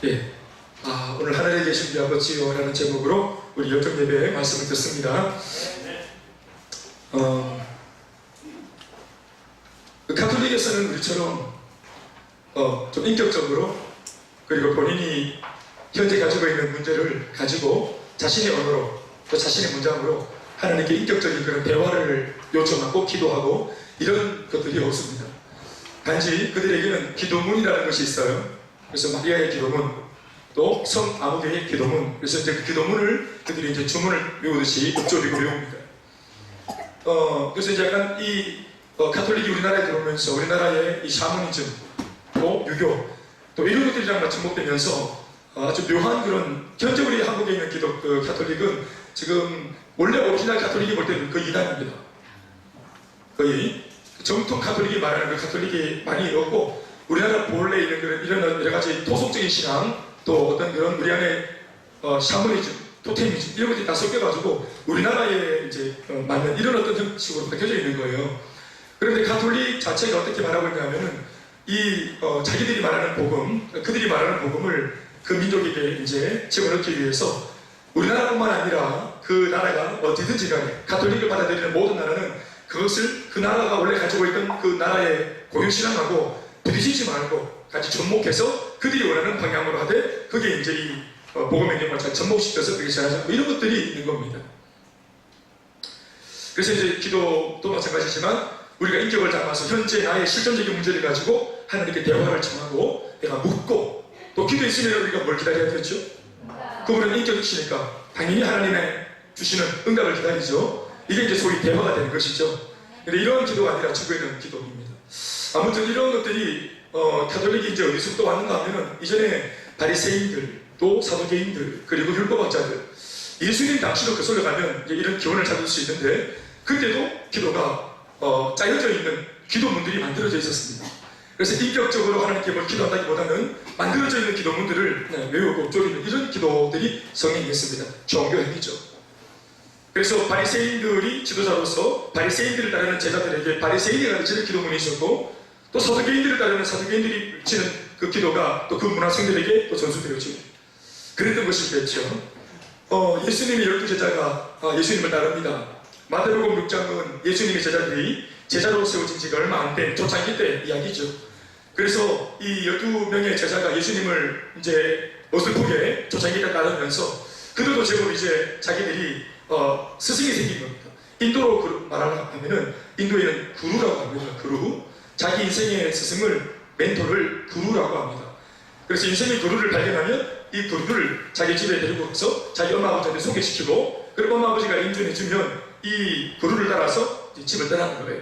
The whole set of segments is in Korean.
예. 오늘 하늘에 계신 우리 아버지요 라는 제목으로 우리 열정 예배의 말씀을 듣습니다. 가톨릭에서는 우리처럼 좀 인격적으로 그리고 본인이 현재 가지고 있는 문제를 가지고 자신의 언어로 또 자신의 문장으로 하나님께 인격적인 그런 대화를 요청하고 기도하고 이런 것들이 없습니다. 단지 그들에게는 기도문이라는 것이 있어요. 그래서 마리아의 기도문, 또 성 아무개의 기도문. 그래서 이제 그 기도문을 그들이 이제 주문을 외우듯이 읊조리고 외웁니다. 그래서 이제 약간 이 가톨릭이 우리나라에 들어오면서 우리나라의 이 샤머니즘, 또 유교, 또 이런 것들이랑 접목되면서 아주 묘한 그런 현재 우리 한국에 있는 가톨릭은 지금 원래 오리지널 가톨릭이 볼 때는 거의 이단입니다. 거의 정통 가톨릭이 말하는 그 가톨릭이 많이 없고 우리나라 본래 있는 그런 이런 여러 가지 토속적인 신앙 또 어떤 그런 우리 안에 샤머니즘, 토테미즘 이런 것들이 다 섞여가지고 우리나라에 이제 맞는 이런 어떤 형식으로 바뀌어져 있는 거예요. 그런데 가톨릭 자체가 어떻게 말하고 있냐면은 이 자기들이 말하는 복음, 그들이 말하는 복음을 그 민족에게 이제 집어넣기 위해서 우리나라뿐만 아니라 그 나라가 어디든지 간에 가톨릭을 받아들이는 모든 나라는 그것을 그 나라가 원래 가지고 있던 그 나라의 고유신앙하고 부딪히지 말고 같이 접목해서 그들이 원하는 방향으로 하되 그게 이제 이 복음의 영역을 잘 접목시켜서 그렇게 잘하자 이런 것들이 있는 겁니다. 그래서 이제 기도도 마찬가지지만 우리가 인격을 담아서 현재 나의 실존적인 문제를 가지고 하나님께 대화를 청하고 내가 묻고 또 기도 있으면 우리가 뭘 기다려야 되겠죠? 그분은 인격이시니까 당연히 하나님의 주시는 응답을 기다리죠. 이게 이제 소위 대화가 되는 것이죠. 근데 이런 기도가 아니라 지구에는 기도입니다. 아무튼 이런 것들이 가톨릭이 이제 어디서부터 왔는가 하면은 이전에 바리새인들 또 사두개인들 그리고 율법학자들 예수님 당시로 거슬러 가면 이런 기원을 찾을 수 있는데 그때도 기도가 짜여져 있는 기도문들이 만들어져 있었습니다. 그래서 인격적으로 하나님께 뭘 기도한다기보다는 만들어져 있는 기도문들을 외우고 쪼리는 이런 기도들이 성행이 있습니다. 종교행위죠. 그래서 바리새인들이 지도자로서 바리새인들을 따르는 제자들에게 바리새인이 가르치는 기도문이 있었고 또 사두개인들을 따르는 사두개인들이 치는 그 기도가 또 그 문화생들에게 또 전수되었죠. 그랬던 것이겠죠. 예수님의 12제자가 예수님을 따릅니다. 마태복음 6장은 예수님의 제자들이 제자로 세워진 지가 얼마 안 된 초창기 때 이야기죠. 그래서 이 12명의 제자가 예수님을 이제 어설프게 초창기 때 따르면서 그들도 제법 이제 자기들이 스승이 생긴 겁니다. 인도로 말하면은 인도에는 구루라고 합니다. 구루. 자기 인생의 스승을 멘토를 구루라고 합니다. 그래서 인생의 구루를 발견하면 이 구루를 자기 집에 데리고 가서 자기 엄마 아버지한테 소개시키고 그리고 엄마 아버지가 인정해주면 이 구루를 따라서 집을 떠나는 거예요.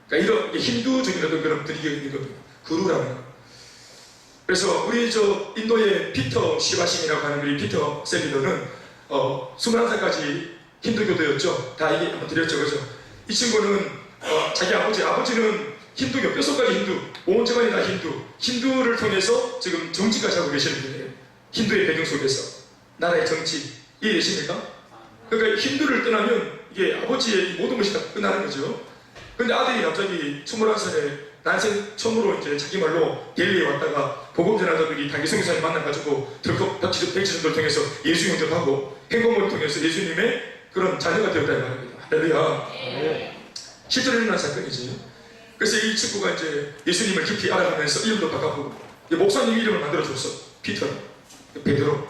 그러니까 이런 힌두적인 어떤 그런 분위기가 있는 겁니다. 구루라는 거. 그래서 우리 인도의 피터 시바신이라고 하는 우리 피터 셀리더는 21살까지 힌두교도였죠. 다 얘기 한번 드렸죠. 그죠? 이 친구는 자기 아버지는 힌두교, 뼛속까지 힌두, 온 집안이 다 힌두를 통해서 지금 정치까지 하고 계시는 분이에요. 힌두의 배경 속에서 나라의 정치 이해되십니까? 그러니까 힌두를 떠나면 이게 아버지의 모든 것이 다 끝나는 거죠. 근데 아들이 갑자기 21살에 난생 처음으로 이제 자기 말로 델리에 왔다가 복음 전하자들이 단기 선교사님 만나가지고 덜컥 백지전도를 통해서 예수 영접하고 행복을 통해서 예수님의 그런 자녀가 되었다 이 말입니다. 할렐루야. 실제로 일어난 사건이지. 그래서 이 친구가 이제 예수님을 깊이 알아가면서 이름도 바꿔보고 목사님 이름을 만들어줬어. 피터, 베드로.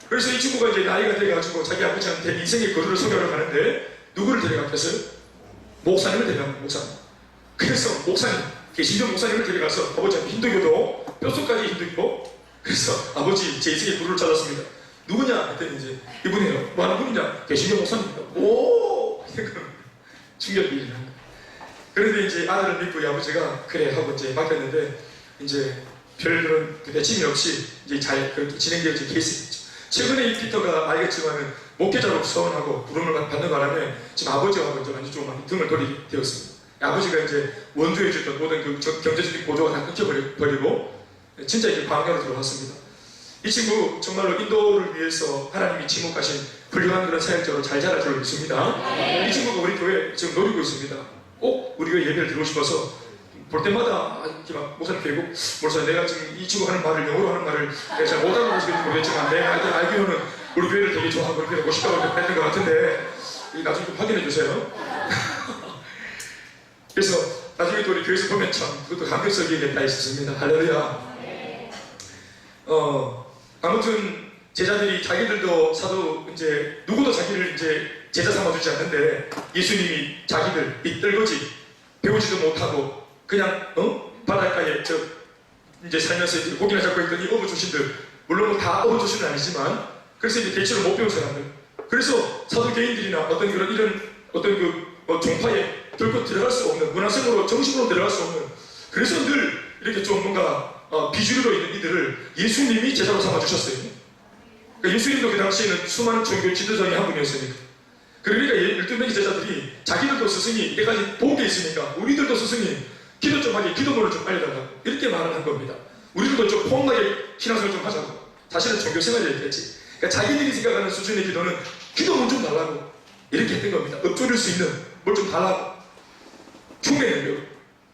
그래서 이 친구가 이제 나이가 돼가지고 자기 아버지한테 인생의 거리를 소개하러 가는데 누구를 데려갔겠어요? 목사님을 데려간 목사님. 그래서 목사님, 개신교 목사님을 데려가서 아버지한테 힌두교도 뼛속까지 힌두교. 그래서 아버지 제 인생의 구루를 찾았습니다. 누구냐? 했더니 이제 이분이에요. 뭐 하는 분이냐? 개신교 목사님입니다. 오! 충격이 일어난 거예요. 그런데 이제 아들을 믿고 이 아버지가 그래 하고 이제 맡겼는데 이제 별 그런 내침이 없이 이제 잘 그렇게 진행되어진 케이스겠죠. 최근에 이 피터가 알겠지만은 목회자로 서원하고 부름을 받는 바람에 지금 아버지하고 이제 완전 좀 많이 등을 돌리게 되었습니다. 아버지가 이제 원조해 주던 모든 그 경제적인 보조가 다 끊겨버리고 진짜 이렇게 광야로 들어왔습니다. 이 친구 정말로 인도를 위해서 하나님이 지목하신 훌륭한 그런 사역자로 잘 자라주고 있습니다. 이 친구가 우리 교회 지금 노리고 있습니다. 꼭 우리 교회 예배를 드리고 싶어서 볼 때마다 이렇게 막 목사님 뵈고 목사님 내가 지금 이 친구 하는 말을 영어로 하는 말을 내가 잘 못 알아보시겠지 모르겠지만 내가 알기로는 우리 교회를 되게 좋아하고 이렇게 오고 싶다고 했던 것 같은데 나중에 좀 확인해 주세요. 그래서 나중에 또 우리 교회에서 보면 참 그것도 감격스럽게 있었습니다. 할렐루야. 아무튼 제자들이 자기들도 사도 이제 누구도 자기를 이제 제자 삼아주지 않는데 예수님이 자기들 이 떨거지 배우지도 못하고 그냥 바닷가에 이제 살면서 이제 고기나 잡고 있더니 어부주신들 물론 다 어부주신은 아니지만 그래서 이제 대체로 못 배운 사람들 그래서 사도개인들이나 어떤 그런 이런 어떤 종파에 결코 들어갈 수 없는 문화생으로 정식으로 들어갈 수 없는 그래서 늘 이렇게 좀 뭔가 비주류로 있는 이들을 예수님이 제자로 삼아주셨어요. 그러니까 예수님도 그 당시에는 수많은 종교 지도자의 한 분이었으니까 그러니까 12명의 제자들이 자기들도 스승이 이때까지 본 게 있으니까 우리들도 스승이 기도 좀 하게 기도문을 좀 알려달라고 이렇게 말을 한 겁니다. 우리들도 좀 포옹하게 신앙생활 좀 하자고 사실은 종교생활이었겠지. 그러니까 자기들이 생각하는 수준의 기도는 기도문 좀 달라고 이렇게 했던 겁니다. 읊조릴 수 있는 뭘 좀 달라고 충분해요.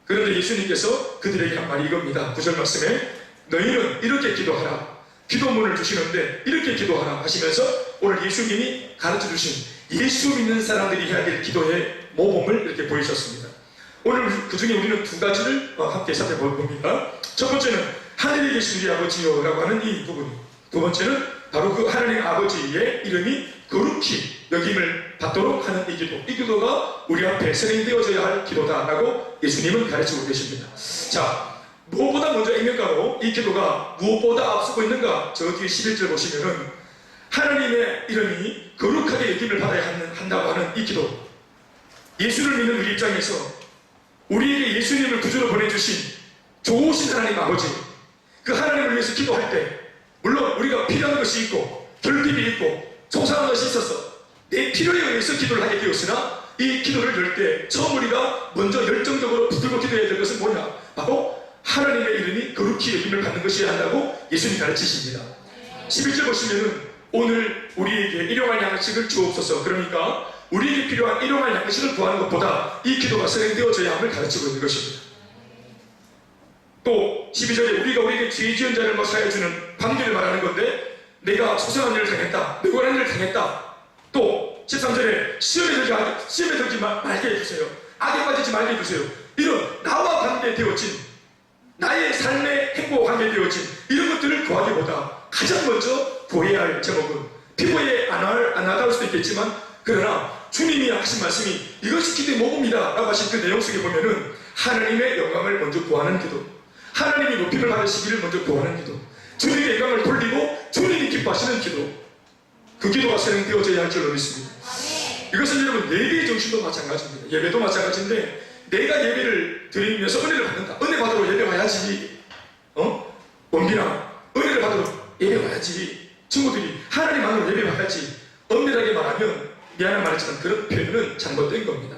그런데 예수님께서 그들에게 한 말이 이겁니다. 9절 말씀에 너희는 이렇게 기도하라. 기도문을 주시는데 이렇게 기도하라 하시면서 오늘 예수님이 가르쳐 주신 예수 믿는 사람들이 해야 될 기도의 모범을 이렇게 보이셨습니다. 오늘 그 중에 우리는 두 가지를 함께 살펴봅니다. 첫 번째는 하늘에 계신 우리 아버지요 라고 하는 이 부분. 두 번째는 바로 그 하나님 아버지의 이름이 거룩히 여김을 받도록 하는 이 기도. 이 기도가 우리 앞에 선행되어져야 할 기도다라고 예수님은 가르치고 계십니다. 자, 무엇보다 먼저 액면가로 이 기도가 무엇보다 앞서고 있는가? 저 뒤에 11절 보시면은 하나님의 이름이 거룩하게 여김을 받아야 한다고 하는 이 기도. 예수를 믿는 우리 입장에서 우리에게 예수님을 구주로 보내주신 좋으신 하나님 아버지, 그 하나님을 위해서 기도할 때 물론 우리가 필요한 것이 있고 결핍이 있고 속상한 것이 있어서 내 필요에 의해서 기도를 하게 되었으나 이 기도를 열 때 처음 우리가 먼저 열정적으로 붙들고 기도해야 될 것은 뭐냐? 바로 하나님의 이름이 거룩히 여김을 받는 것이어야 한다고 예수님이 가르치십니다. 11절 보시면은 오늘 우리에게 일용할 양식을 주옵소서. 그러니까 우리에게 필요한 일용할 양식을 구하는 것보다 이 기도가 선행되어져야 함을 가르치고 있는 것입니다. 또 12절에 우리가 우리에게 죄 지은 자를 사해주는 방주를 말하는 건데 내가 소생한 일을 당했다, 뇌관한 일을 당했다. 또 13절에 시험에 들지 말게 해주세요. 악에 빠지지 말게 해주세요. 이런 나와 관계되어진 나의 삶의 행복과 관계되어진 이런 것들을 구하기보다 가장 먼저 구해야 할 제목은 피부에 안 와닿을 수도 있겠지만 그러나 주님이 하신 말씀이 이것이 기도의 모범이다 라고 하신 그 내용 속에 보면은 하나님의 영광을 먼저 구하는 기도, 하나님이 높임을 받으시기를 먼저 구하는 기도, 주님의 영광을 돌리고 주님이 기뻐하시는 기도, 그 기도가 선행되어져야 할 줄로 믿습니다. 이것은 여러분 예배의 정신도 마찬가지입니다. 예배도 마찬가지인데 내가 예배를 드리면서 은혜를 받는다. 은혜 받으러 예배 와야지. 원빈아 은혜를 받으러 예배 와야지. 친구들이 하나님 안으로 예배 와야지. 엄밀하게 말하면 미안한 말이지만 그런 표현은 잘못된 겁니다.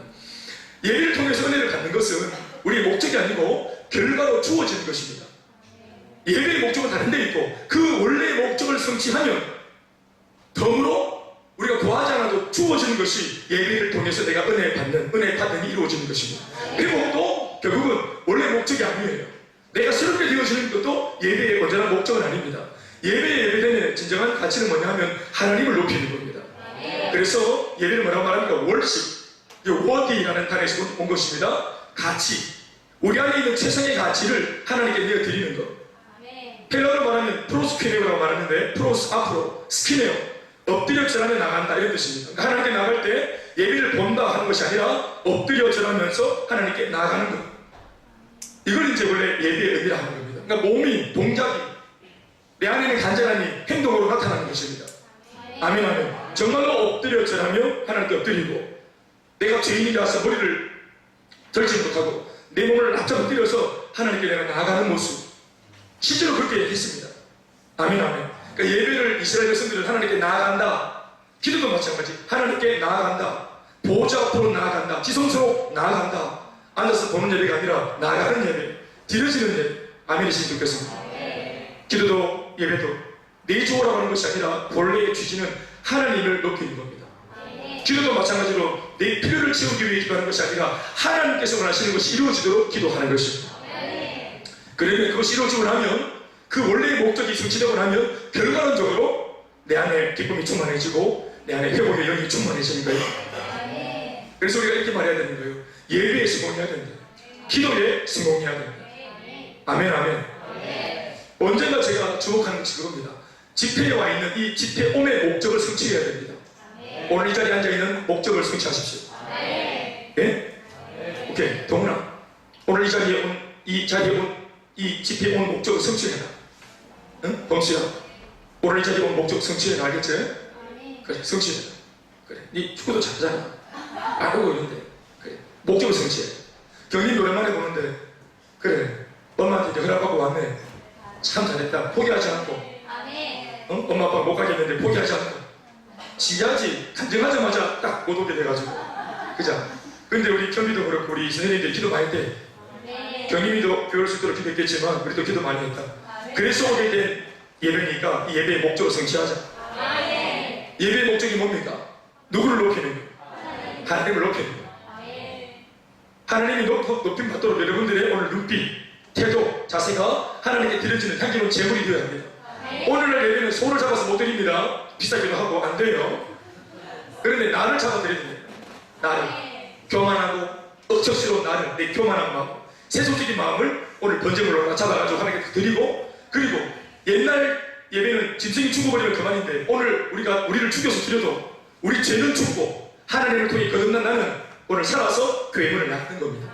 예배를 통해서 은혜를 받는 것은 우리의 목적이 아니고 결과로 주어지는 것입니다. 예배의 목적은 다른 데 있고 그 원래의 목적을 성취하면 덤으로 우리가 구하지 않아도 주어지는 것이 예배를 통해서 내가 은혜 받음이 이루어지는 것입니다. 그리고 또 결국은 원래 목적이 아니에요. 내가 새롭게 되어지는 것도 예배의 온전한 목적은 아닙니다. 예배의 진정한 가치는 뭐냐 하면 하나님을 높이는 겁니다. 그래서 예배를 뭐라고 말합니까? 월십, 워디라는 단어에서 온 것입니다. 가치, 우리 안에 있는 최선의 가치를 하나님께 내어드리는 것. 헬라어로 말하면 프로스퀴네오라고 말하는데 프로스 앞으로, 스퀴네오 엎드려 절하며 나간다 이런 뜻입니다. 그러니까 하나님께 나갈 때 예배를 본다 하는 것이 아니라 엎드려 절하면서 하나님께 나아가는 것. 이걸 이제 원래 예배의 의미라 하는 겁니다. 그러니까 몸이, 동작이 내 안에 있는 간절함이 행동으로 나타나는 것입니다. 아멘 아멘. 정말로 엎드려 절하며 하나님께 엎드리고 내가 죄인이라서 머리를 들지 못하고 내 몸을 납작 엎드려서 하나님께 내가 나아가는 모습 실제로 그렇게 했습니다. 아멘 아멘. 그러니까 예배를 이스라엘 백성들은 하나님께 나아간다. 기도도 마찬가지. 하나님께 나아간다. 보좌 앞으로 나아간다. 지성소로 나아간다. 앉아서 보는 예배가 아니라 나아가는 예배, 드려지는 예배. 아멘이시면 좋겠습니다. 기도도 예배도 내 주어라고 하는 것이 아니라 본래의 취지는 하나님을 높이는 겁니다. 기도도 마찬가지로 내 필요를 채우기 위해 기도하는 것이 아니라 하나님께서 원하시는 것이 이루어지도록 기도하는 것입니다. 그러면 그것이 이루어지고 나면 그 원래의 목적이 성취되고 나면 결과론적으로 내 안에 기쁨이 충만해지고 내 안에 회복의 영이 충만해지는 거예요. 그래서 우리가 이렇게 말해야 되는 거예요. 예배에 성공해야 된다. 기도에 성공해야 된다. 아멘, 아멘. 언젠가 제가 주목하는 것이 그겁니다. 집회에 와 있는 이 집회옴의 목적을 성취해야 됩니다. 오늘 이 자리에 앉아있는 목적을 성취하십시오. 네? 오케이. 동훈아, 오늘 이 자리에 온 이 집회에 온 목적을 성취해라. 응? 범수야, 오늘 이 자리에 온 목적 성취해라. 알겠지? 그래, 성취해라. 그래, 니 축구도 잘하잖아. 알고 있는데. 그래, 목적을 성취해. 경림이 오랜만에 보는데, 그래, 엄마한테 허락받고 왔네. 참 잘했다. 포기하지 않고. 어? 엄마 아빠 못 가겠는데 포기하지 않고. 지야지 간증하자마자 딱 못 오게 돼가지고. 그죠? 근데 우리 경비도 그렇고 우리 선생님들이 기도 많이 했대. 경림이도 배울 수 있도록 기도했겠지만 우리도 기도 많이 했다. 그래서 오게 된 예배니까 이 예배의 목적을 성취하자. 예배의 목적이 뭡니까? 누구를 높이는 거예요? 하나님을 높이는 거예요. 하나님이 높임 받도록 여러분들의 오늘 눈빛, 태도, 자세가 하나님께 드려지는 향기로운 제물이 되어야 합니다. 오늘날 예배는 손을 잡아서 못 드립니다. 비싸기도 하고 안 돼요. 그런데 나를 잡아 드려야 됩니다. 나를 교만하고 억척스러운 나를, 내 교만한 마음, 세속적인 마음을 오늘 번제물로 잡아가지고 하나님께 드리고, 그리고 옛날 예배는 짐승이 죽어버리면 그만인데 오늘 우리를 죽여서 드려도 우리 죄는 죽고 하나님을 통해 거듭난 나는 오늘 살아서 교회 문을 닫는 겁니다.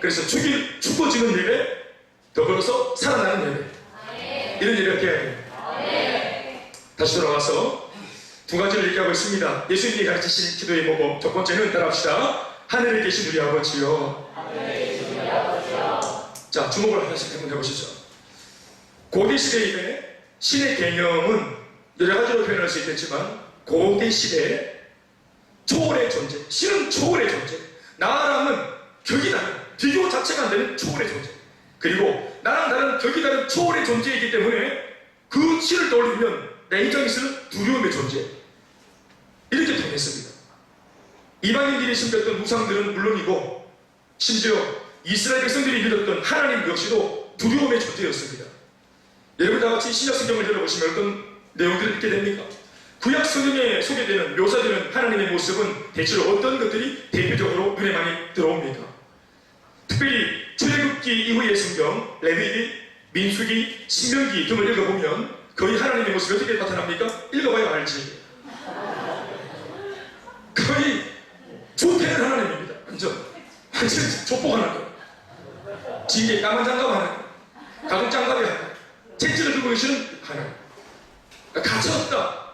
그래서 죽어지는 예배, 더불어서 살아나는 예배, 이런 예배가 되어야 돼요. 다시 돌아와서 두 가지를 얘기하고 있습니다. 예수님이 가르치신 기도의 모범, 첫 번째는 따라합시다. 하늘에 계신 우리 아버지요. 자, 주목을 하나씩 한번 해보시죠. 고대 시대에 신의 개념은 여러 가지로 표현할 수 있겠지만 고대 시대에 초월의 존재, 신은 초월의 존재, 나랑은 격이 다른, 비교 자체가 안 되는 초월의 존재, 그리고 나랑 다른 격이 다른 초월의 존재이기 때문에 그 신을 떠올리면 내 입장에서는 두려움의 존재, 이렇게 통했습니다. 이방인들이 섬겼던 우상들은 물론이고 심지어 이스라엘 백성들이 믿었던 하나님 역시도 두려움의 존재였습니다. 여러분 다같이 신약 성경을 열어보시면 어떤 내용들을 읽게 됩니까? 구약 성경에 소개되는 묘사되는 하나님의 모습은 대체로 어떤 것들이 대표적으로 눈에 많이 들어옵니까? 특별히 출애굽기 이후의 성경, 레위기, 민수기, 신명기 등을 읽어보면 거의 하나님의 모습이 어떻게 나타납니까? 읽어봐야 알지. 거의 주패는 하나님입니다. 완전 족보 하나님, 징계 까만 장갑 하나님, 가죽 장갑이 하나님, 채찍을 들고 계시는 하나님. 갇혔다.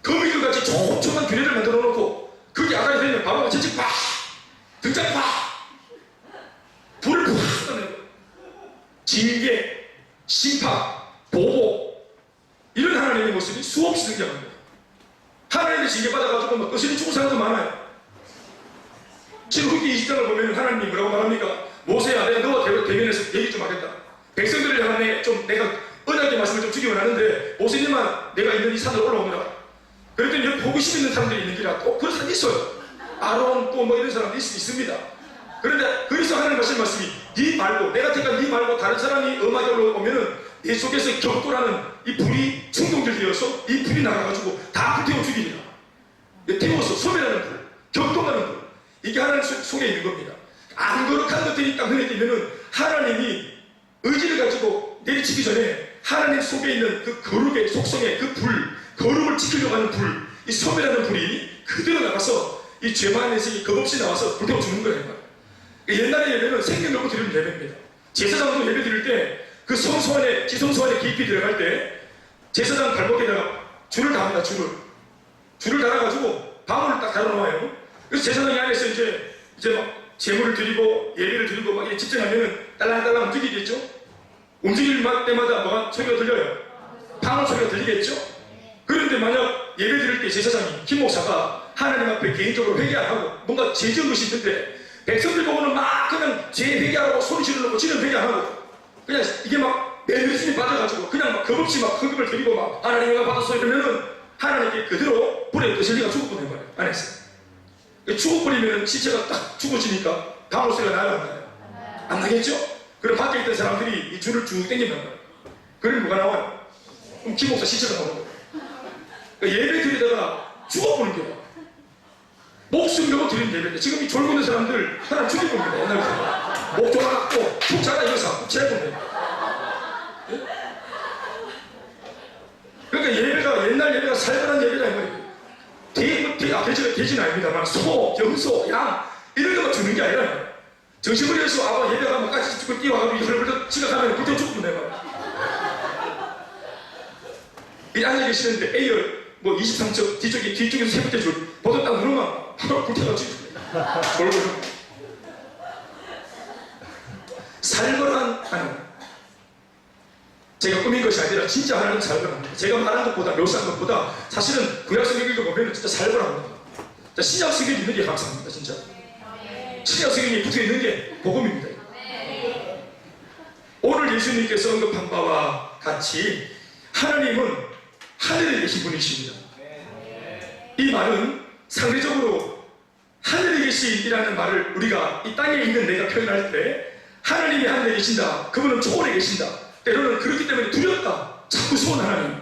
거미들 같이 촘촘한 규례를 만들어 놓고 그게 아가리 되면 바로 채찍 팍, 등장 팍, 불을 팍 떠내고 징계, 심판, 보복, 이런 하나님의 모습이 수없이 등장합니다. 하나님의 징계받아가지고 막 거슬리 죽은 사람도 많아요. 신후기 20장을 보면 하나님이 뭐라고 말합니까? 모세야, 내가 너와 대면해서 얘기 좀 하겠다. 백성들을 향해 내가 언약의 말씀을 좀 주기만 하는데 모세님만 내가 있는 이 산으로 올라오느라. 그랬더니 여기 호기심 있는 사람들이 있는 길이라 또 그런 사람이 있어요. 아론 또 뭐 이런 사람들이 있습니다. 그런데 그래서 하나님 말씀이 네 말고, 내가 택한 네 말고 다른 사람이 음악에 올라오면은 내 속에서 격도라는 이 불이 충동적이어서 이 불이 나가가지고 다 불태워 죽이리라. 태워서 소멸하는 불, 격동하는 불, 이게 하나님 속에 있는 겁니다. 안 거룩한 것들이 딱 눈에 띄면은 하나님이 의지를 가지고 내리치기 전에 하나님 속에 있는 그 거룩의 속성의 그 불, 거룩을 지키려고 하는 불, 이 소멸하는 불이 그대로 나가서 이 죄만 내생이 겁없이 나와서 불태워 죽는 거예요. 옛날의 예배는 생명 걸고 드리는 예배입니다. 제사장도 예배 드릴 때 그 성소 안에, 지성소 안에 깊이 들어갈 때 제사장 발목에다가 줄을 답니다. 줄을 달아가지고 방울을 딱 달아놓아요. 그래서 제사장이 안에서 이제 막 제물을 드리고 예배를 드리고 막 이렇게 집중하면은 딸랑딸랑 움직이겠죠? 움직일 때마다 뭐가 소리가 들려요? 방울 소리가 들리겠죠? 그런데 만약 예배 드릴 때 제사장이, 김 목사가 하나님 앞에 개인적으로 회개 안 하고 뭔가 죄 지은 것이 있는데 백성들 보고는 막 그냥 죄 회개하고 소리 지르고 지는 회개 안 하고 그냥 이게 막 매너심이 빠져가지고 그냥 막 겁없이 막 헌금을 드리고 막 하나님과 받았어 이러면은 하나님께 그대로 불에 거슬리가 죽어버리는 거예요. 안에서. 죽어버리면 시체가 딱 죽어지니까 방울 소리가 나요, 안 나요? 안 나겠죠? 그럼 밖에 있던 사람들이 이 줄을 쭉 당긴단 말이에요. 그럼 누가 나와요? 그럼 김목사 시체가 나오는 거예요. 그러니까 예배 드리다가 죽어보는 거예요. 목숨 걸고 드리는 예배인데 지금 이 졸고 있는 사람들 하나 죽일 겁니다. 옛날부터 목 졸아갖고 푹 자라 이어서 푹 재야 겁니다. 그러니까 예배가 옛날 예배가 살벌한 예배다 이 말이에요. 돼지는 아닙니다만 소, 염소, 양 이런 것만 주는 게 아니라 정신부리에서 아마 예배가 막 까지 죽고 뛰어가지고 헐벌떡 지나가면 그때 죽고 내가 이 앉아 계시는데 A열 뭐 23층 뒤쪽에서 세 번째 줄 버튼 딱 누르면 바로 불태워가지고 졸고 살벌한 하나님. 제가 꾸민 것이 아니라 진짜 하나님 살벌합니다. 제가 말한 것보다 묘사한 것보다 사실은 구약 성경 읽어보면 진짜 살벌합니다. 신약 성경이 있는 게 감사합니다. 진짜 신약 성경이 붙어있는 게 복음입니다. 오늘 예수님께서 언급한 바와 같이 하나님은 하늘에 계신 분이십니다. 이 말은 상대적으로 하늘에 계신이라는 말을 우리가 이 땅에 있는 내가 표현할 때 하나님이 하늘에 계신다. 그분은 초월에 계신다. 때로는 그렇기 때문에 두렵다. 자꾸 무서운 하나님.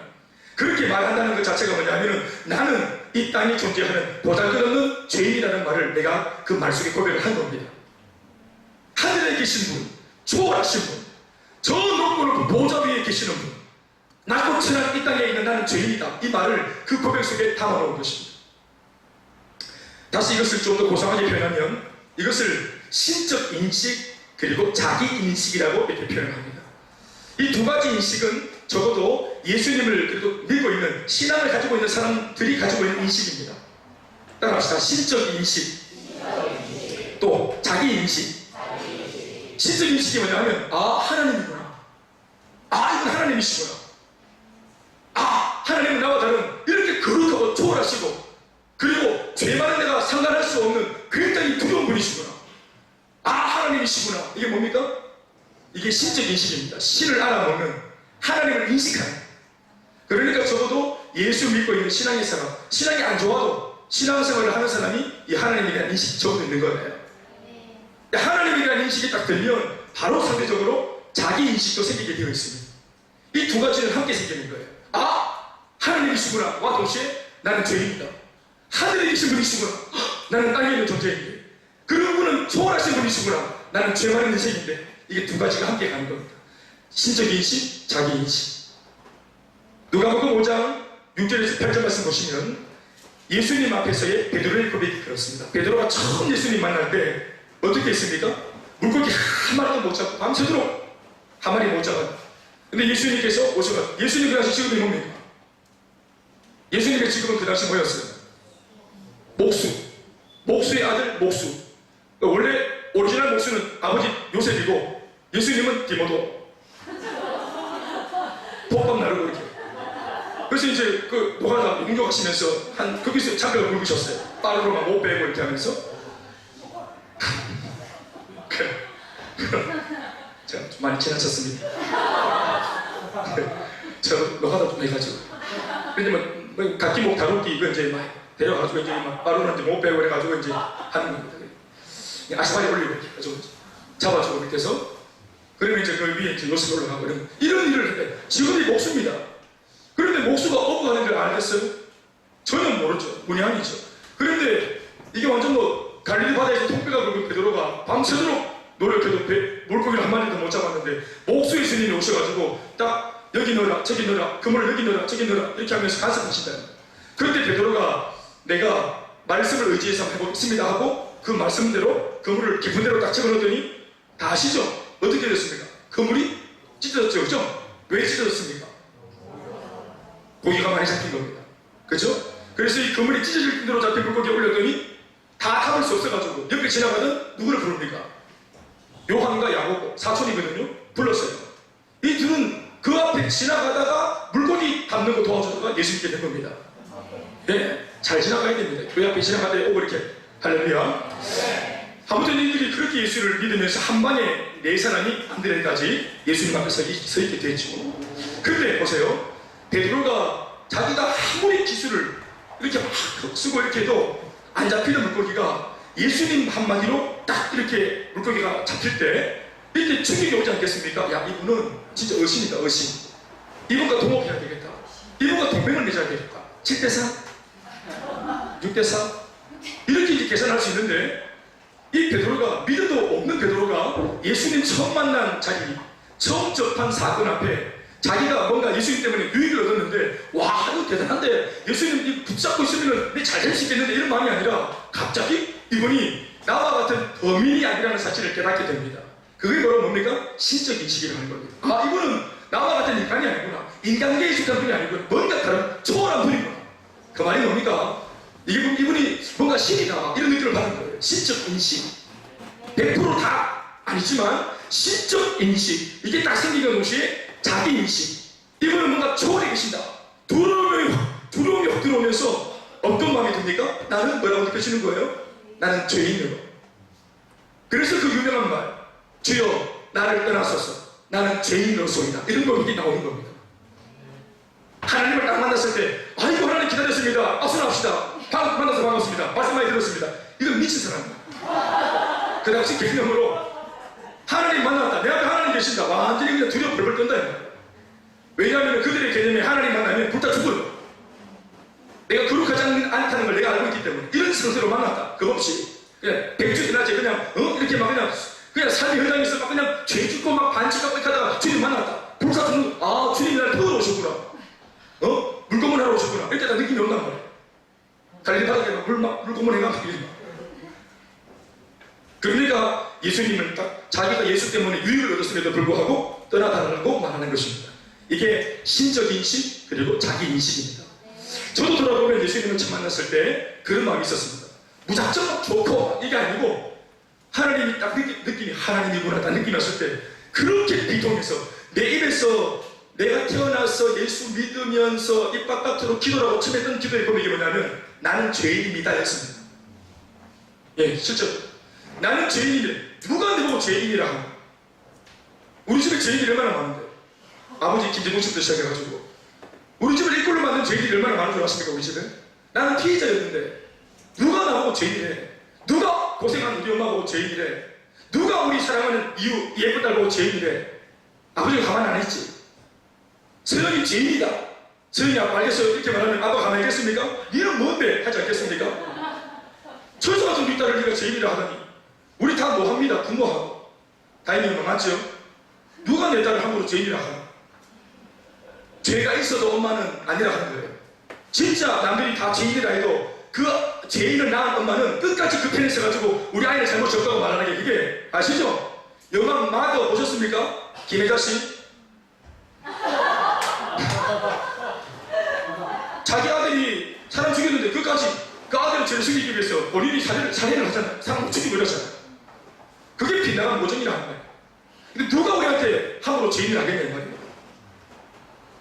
그렇게 말한다는 것 자체가 뭐냐면 나는 이 땅에 존재하는 보잘것없는 죄인이라는 말을 내가 그 말 속에 고백을 한 겁니다. 하늘에 계신 분, 초월하신 분, 저 높고 높은 보좌 위에 계시는 분, 낮고 천한 이 땅에 있는 나는 죄인이다. 이 말을 그 고백 속에 담아놓은 것입니다. 다시 이것을 좀 더 고상하게 표현하면 이것을 신적 인식 그리고 자기 인식이라고 이렇게 표현합니다. 이 두 가지 인식은 적어도 예수님을 그래도 믿고 있는 신앙을 가지고 있는 사람들이 가지고 있는 인식입니다. 따라합시다. 신적 인식 또 자기 인식. 신적 인식이 뭐냐 하면 하나님이구나. 이건 하나님이시구나. 하나님은 나와 다른 이렇게 거룩하고 초월하시고 그리고 죄 많은 내가 상관할 수 없는 굉장히 두려운 분이시구나. 하나님이시구나. 이게 뭡니까? 이게 신적 인식입니다. 신을 알아보는 하나님을 인식하는. 그러니까 적어도 예수 믿고 있는 신앙의 사람, 신앙이 안 좋아도 신앙생활을 하는 사람이 이 하나님에 대한 인식이 적어도 있는 거예요. 하나님에 대한 인식이 딱 들면 바로 상대적으로 자기 인식도 생기게 되어 있습니다. 이 두 가지는 함께 생기는 거예요. 하나님이시구나. 와 동시에 나는 죄인이다. 하늘에 계신 분이시구나. 나는 땅에 있는 존재인데. 그런 분은 초월하신 분이시구나. 나는 죄 많은 인생인데. 이게 두 가지가 함께 가는 겁니다. 신적 인식, 자기 인식. 누가복음 5장 6절에서 8절 말씀 보시면 예수님 앞에서의 베드로의 고백이 그렇습니다. 베드로가 처음 예수님 만날 때 어떻게 했습니까? 물고기 한 마리도 못 잡고 밤새도록 한 마리 못 잡아요. 근데 예수님께서 오셔서 예수님 그 당시 직업이 뭡니까? 예수님의 직업은 그 당시 뭐였어요? 목수의 아들 목수. 원래 오리지널 목수는 아버지 요셉이고 예수님은 디모도. 복밥 나르고 이렇게. 그래서 이제 그 노가다 공격하시면서 거기서 장벽을 굵으셨어요. 빠르로만 못 빼고 이렇게 하면서. 제가 좀 많이 지나쳤습니다. 저 노가다 좀 해가지고. 왜냐면 각기목 다루기 이거 이제 막 데려가지고 이제 막 빠르로는 이제 못 빼고 그래가지고 이제 하는 겁니다. 아시바리 올리고 이렇게 해가지고 잡아주고 밑에서 그러면 이제 그 위에 이제 요셉이 올라가고 이런 일을 해. 직업이 목수입니다. 그런데 목수가 어부하는 걸 알겠어요? 전혀 모르죠. 문이 아니죠. 그런데 이게 완전 뭐 갈릴리 바다에서 통배가 굵은 베드로가 밤새도록 노력해도 물고기를 한 마리도 못 잡았는데 목수의 스님이 오셔가지고 딱 여기 넣어라 저기 넣어라 그물을 여기 넣어라 저기 넣어라 이렇게 하면서 간섭하신다. 그런데 베드로가 내가 말씀을 의지해서 해보겠습니다 하고 그 말씀대로 그물을 깊은 데로 딱 집어넣더니 다 아시죠? 어떻게 됐습니까? 그물이 찢어졌죠, 그죠? 왜 찢어졌습니까? 고기가 많이 잡힌 겁니다. 그죠? 그래서 이 그물이 찢어질 정도로 잡힌 물고기에 올렸더니 다 잡을 수 없어가지고 옆에 지나가던 누구를 부릅니까? 요한과 야고보 사촌이거든요. 불렀어요. 이 둘은 그 앞에 지나가다가 물고기 잡는 거 도와주다가 예수님께 된 겁니다. 네, 잘 지나가야 됩니다. 그 앞에 지나가다 오고 이렇게 할렐루야. 아무튼 이들이 그렇게 예수를 믿으면서 한 방에 네 사람이 안드레까지 예수님 앞에 서 있게 됐죠. 근데 보세요. 베드로가 자기가 아무리 기술을 이렇게 막 쓰고 이렇게 해도 안 잡히는 물고기가 예수님 한마디로 딱 이렇게 물고기가 잡힐 때 이때 충격이 오지 않겠습니까? 야, 이분은 진짜 의신이다, 의신. 이분과 동업해야 되겠다. 이분과 동맹을 맺어야 되겠다. 7대4? 6대4? 이렇게 이제 계산할 수 있는데, 이 베드로가, 믿음도 없는 베드로가 예수님 처음 만난 자기, 처음 접한 사건 앞에 자기가 뭔가 예수님 때문에 유익을 얻었는데, 와, 이거 대단한데, 예수님 붙잡고 있으면 내 잘 될 수 있겠는데, 이런 마음이 아니라, 갑자기 이분이 나와 같은 범인이 아니라는 사실을 깨닫게 됩니다. 그게 바로 뭡니까? 신적 인식이라는 겁니다. 아, 이분은 나와 같은 인간이 아니구나. 인간계에 속한 분이 아니구나. 뭔가 다른 초월한 분이구나. 그 말이 뭡니까? 이분이 뭔가 신이다. 이런 느낌을 받는 거예요. 신적 인식. 100%다 아니지만 신적 인식. 이게 딱 생기는 동시에 자기 인식. 이분은 뭔가 초월해 계신다. 두려움이 확 들어오면서 어떤 마음이 듭니까? 나는 뭐라고 느껴지는 거예요? 나는 죄인이요. 그래서 그 유명한 말, 주여 나를 떠나소서, 나는 죄인으로소이다. 이런 고백이 나오는 겁니다. 하나님을 딱 만났을 때, 아이고 하나님 기다렸습니다. 박수 합시다. 만나서 반갑습니다. 말씀 많이 들었습니다. 이건 미친 사람이야. 그 당시 개념으로 하나님 만났다. 내 앞에 하나님 계신다. 완전히 그냥 두려워 벌벌 떤다. 왜냐하면 그들의 개념에 하나님 만나면 불타 죽어요. 내가 거룩하지 않다는 걸 내가 알고 있기 때문에 이런 상태로 만났다. 그거 없이 그냥 백주지나지 그냥 이렇게 막 그냥 삶의 현장에서 막 그냥 죄 짓고 막 반칙하고 이렇게 하다가 주님 만났다. 불사 죽는 아 주님이 나를 태우러 오셨구나. 물고문 하러 오셨구나. 이렇게 다 느낌이 온단 말이야. 갈릴리 바닥에 물고문 해가지고 그러니까 예수님은 딱 자기가 예수 때문에 유익을 얻었음에도 불구하고 떠나달라고 말하는 것입니다. 이게 신적 인식 그리고 자기 인식입니다. 저도 돌아보면 예수님을 처음 만났을 때 그런 마음이 있었습니다. 무작정 좋고 이게 아니고 하나님이 딱 느낌이 하나님이구나 딱 느낌이 왔을 때 그렇게 비통해서 내 입에서 내가 태어나서 예수 믿으면서 입 바깥으로 기도를 하고 처음 했던 기도의 고백이 뭐냐면 나는 죄인입니다 였습니다. 예, 실제로 나는 죄인이래. 누가 내 보고 죄인이라 하고 우리 집에 죄인이 얼마나 많은데 아버지 김재동 씨부터 시작해가지고 우리 집을 일꾼로 만든 죄인들이 얼마나 많은 줄 아십니까? 우리 집에 나는 피해자였는데 누가 나보고 죄인이래. 누가 고생한 우리 엄마 보고 죄인이래. 누가 우리 사랑하는 이유 예쁜 딸 보고 죄인이래. 아버지가 가만 안 했지. 서영이 죄인이다. 서영이 아빠 알겠어요? 이렇게 말하면 아빠 가만히 있겠습니까? 니는 뭔데? 하지 않겠습니까? 철수 같은 우리 딸을 네가 죄인이라 하다니 우리 다 뭐합니다. 분노하고 다행히 맞죠? 누가 내 딸을 함부로 죄인이라 하나? 죄가 있어도 엄마는 아니라 하는 거예요. 진짜 남들이 다 죄인이라 해도 그 죄인을 낳은 엄마는 끝까지 그 편에 서가지고 우리 아이는 잘못이 없다고 말하는 게 그게 아시죠? 영화 마더 보셨습니까? 김혜자 씨? 자기 아들이 사람 죽였는데 끝까지 그 아들을 죄를 숨기기 위해서 본인이 살해를 하잖아요. 사람 죽이고 이러잖아요. 그게 빗나간 모정이라 하는 거예요. 근데 누가 우리한테 함부로 죄인을 하겠냐 이 말이에요.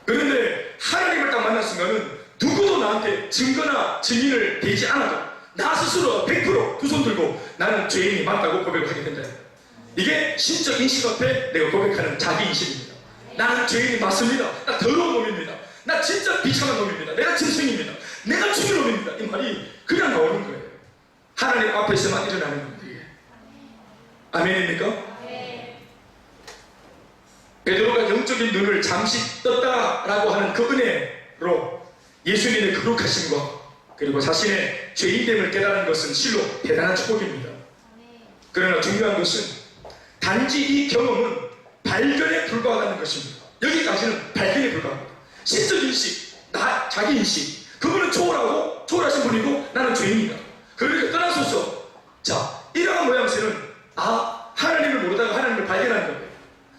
그런데 하나님을 딱 만난 순간은 누구도 나한테 증거나 증인을 대지 않아도 나 스스로 100% 두 손 들고 나는 죄인이 맞다고 고백을 하게 된다. 이게 신적 인식 앞에 내가 고백하는 자기 인식입니다. 나는 죄인이 맞습니다. 나 더러운 놈입니다. 나 진짜 비참한 놈입니다. 내가 짐승입니다. 내가 죽일 놈입니다. 이 말이 그냥 나오는 거예요. 하나님 앞에서만 일어나는 겁니다. 아멘입니까? 베드로가 영적인 눈을 잠시 떴다라고 하는 그 은혜로 예수님의 거룩하심과 그리고 자신의 죄인됨을 깨달은 것은 실로 대단한 축복입니다. 그러나 중요한 것은 단지 이 경험은 발견에 불과하다는 것입니다. 여기까지는 발견에 불과합니다. 신적 인식, 자기 인식, 그분은 초월하고 초월하신 분이고 나는 죄인이다. 그러니까 떠나소서. 자, 이러한 모양새는 하나님을 모르다가 하나님을 발견한 거예요.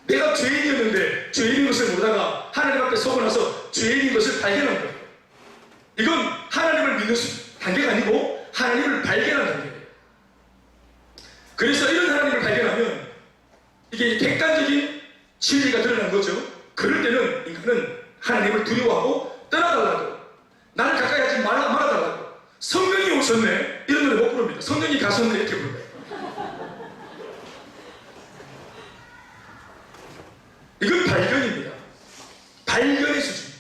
내가 죄인이었는데 죄인인 것을 모르다가 하나님 앞에 서고 나서 죄인인 것을 발견한 거예요. 이건 하나님을 믿는 단계가 아니고 하나님을 발견한 단계예요. 그래서 이런 하나님을 발견하면 이게 객관적인 진리가 드러난 거죠. 그럴 때는 인간은 하나님을 두려워하고 떠나달라고 나를 가까이 하지 말아달라고 성령이 오셨네 이런 노래 못 부릅니다. 성령이 가셨네 이렇게 부릅니다. 이건 발견입니다. 발견의 수준.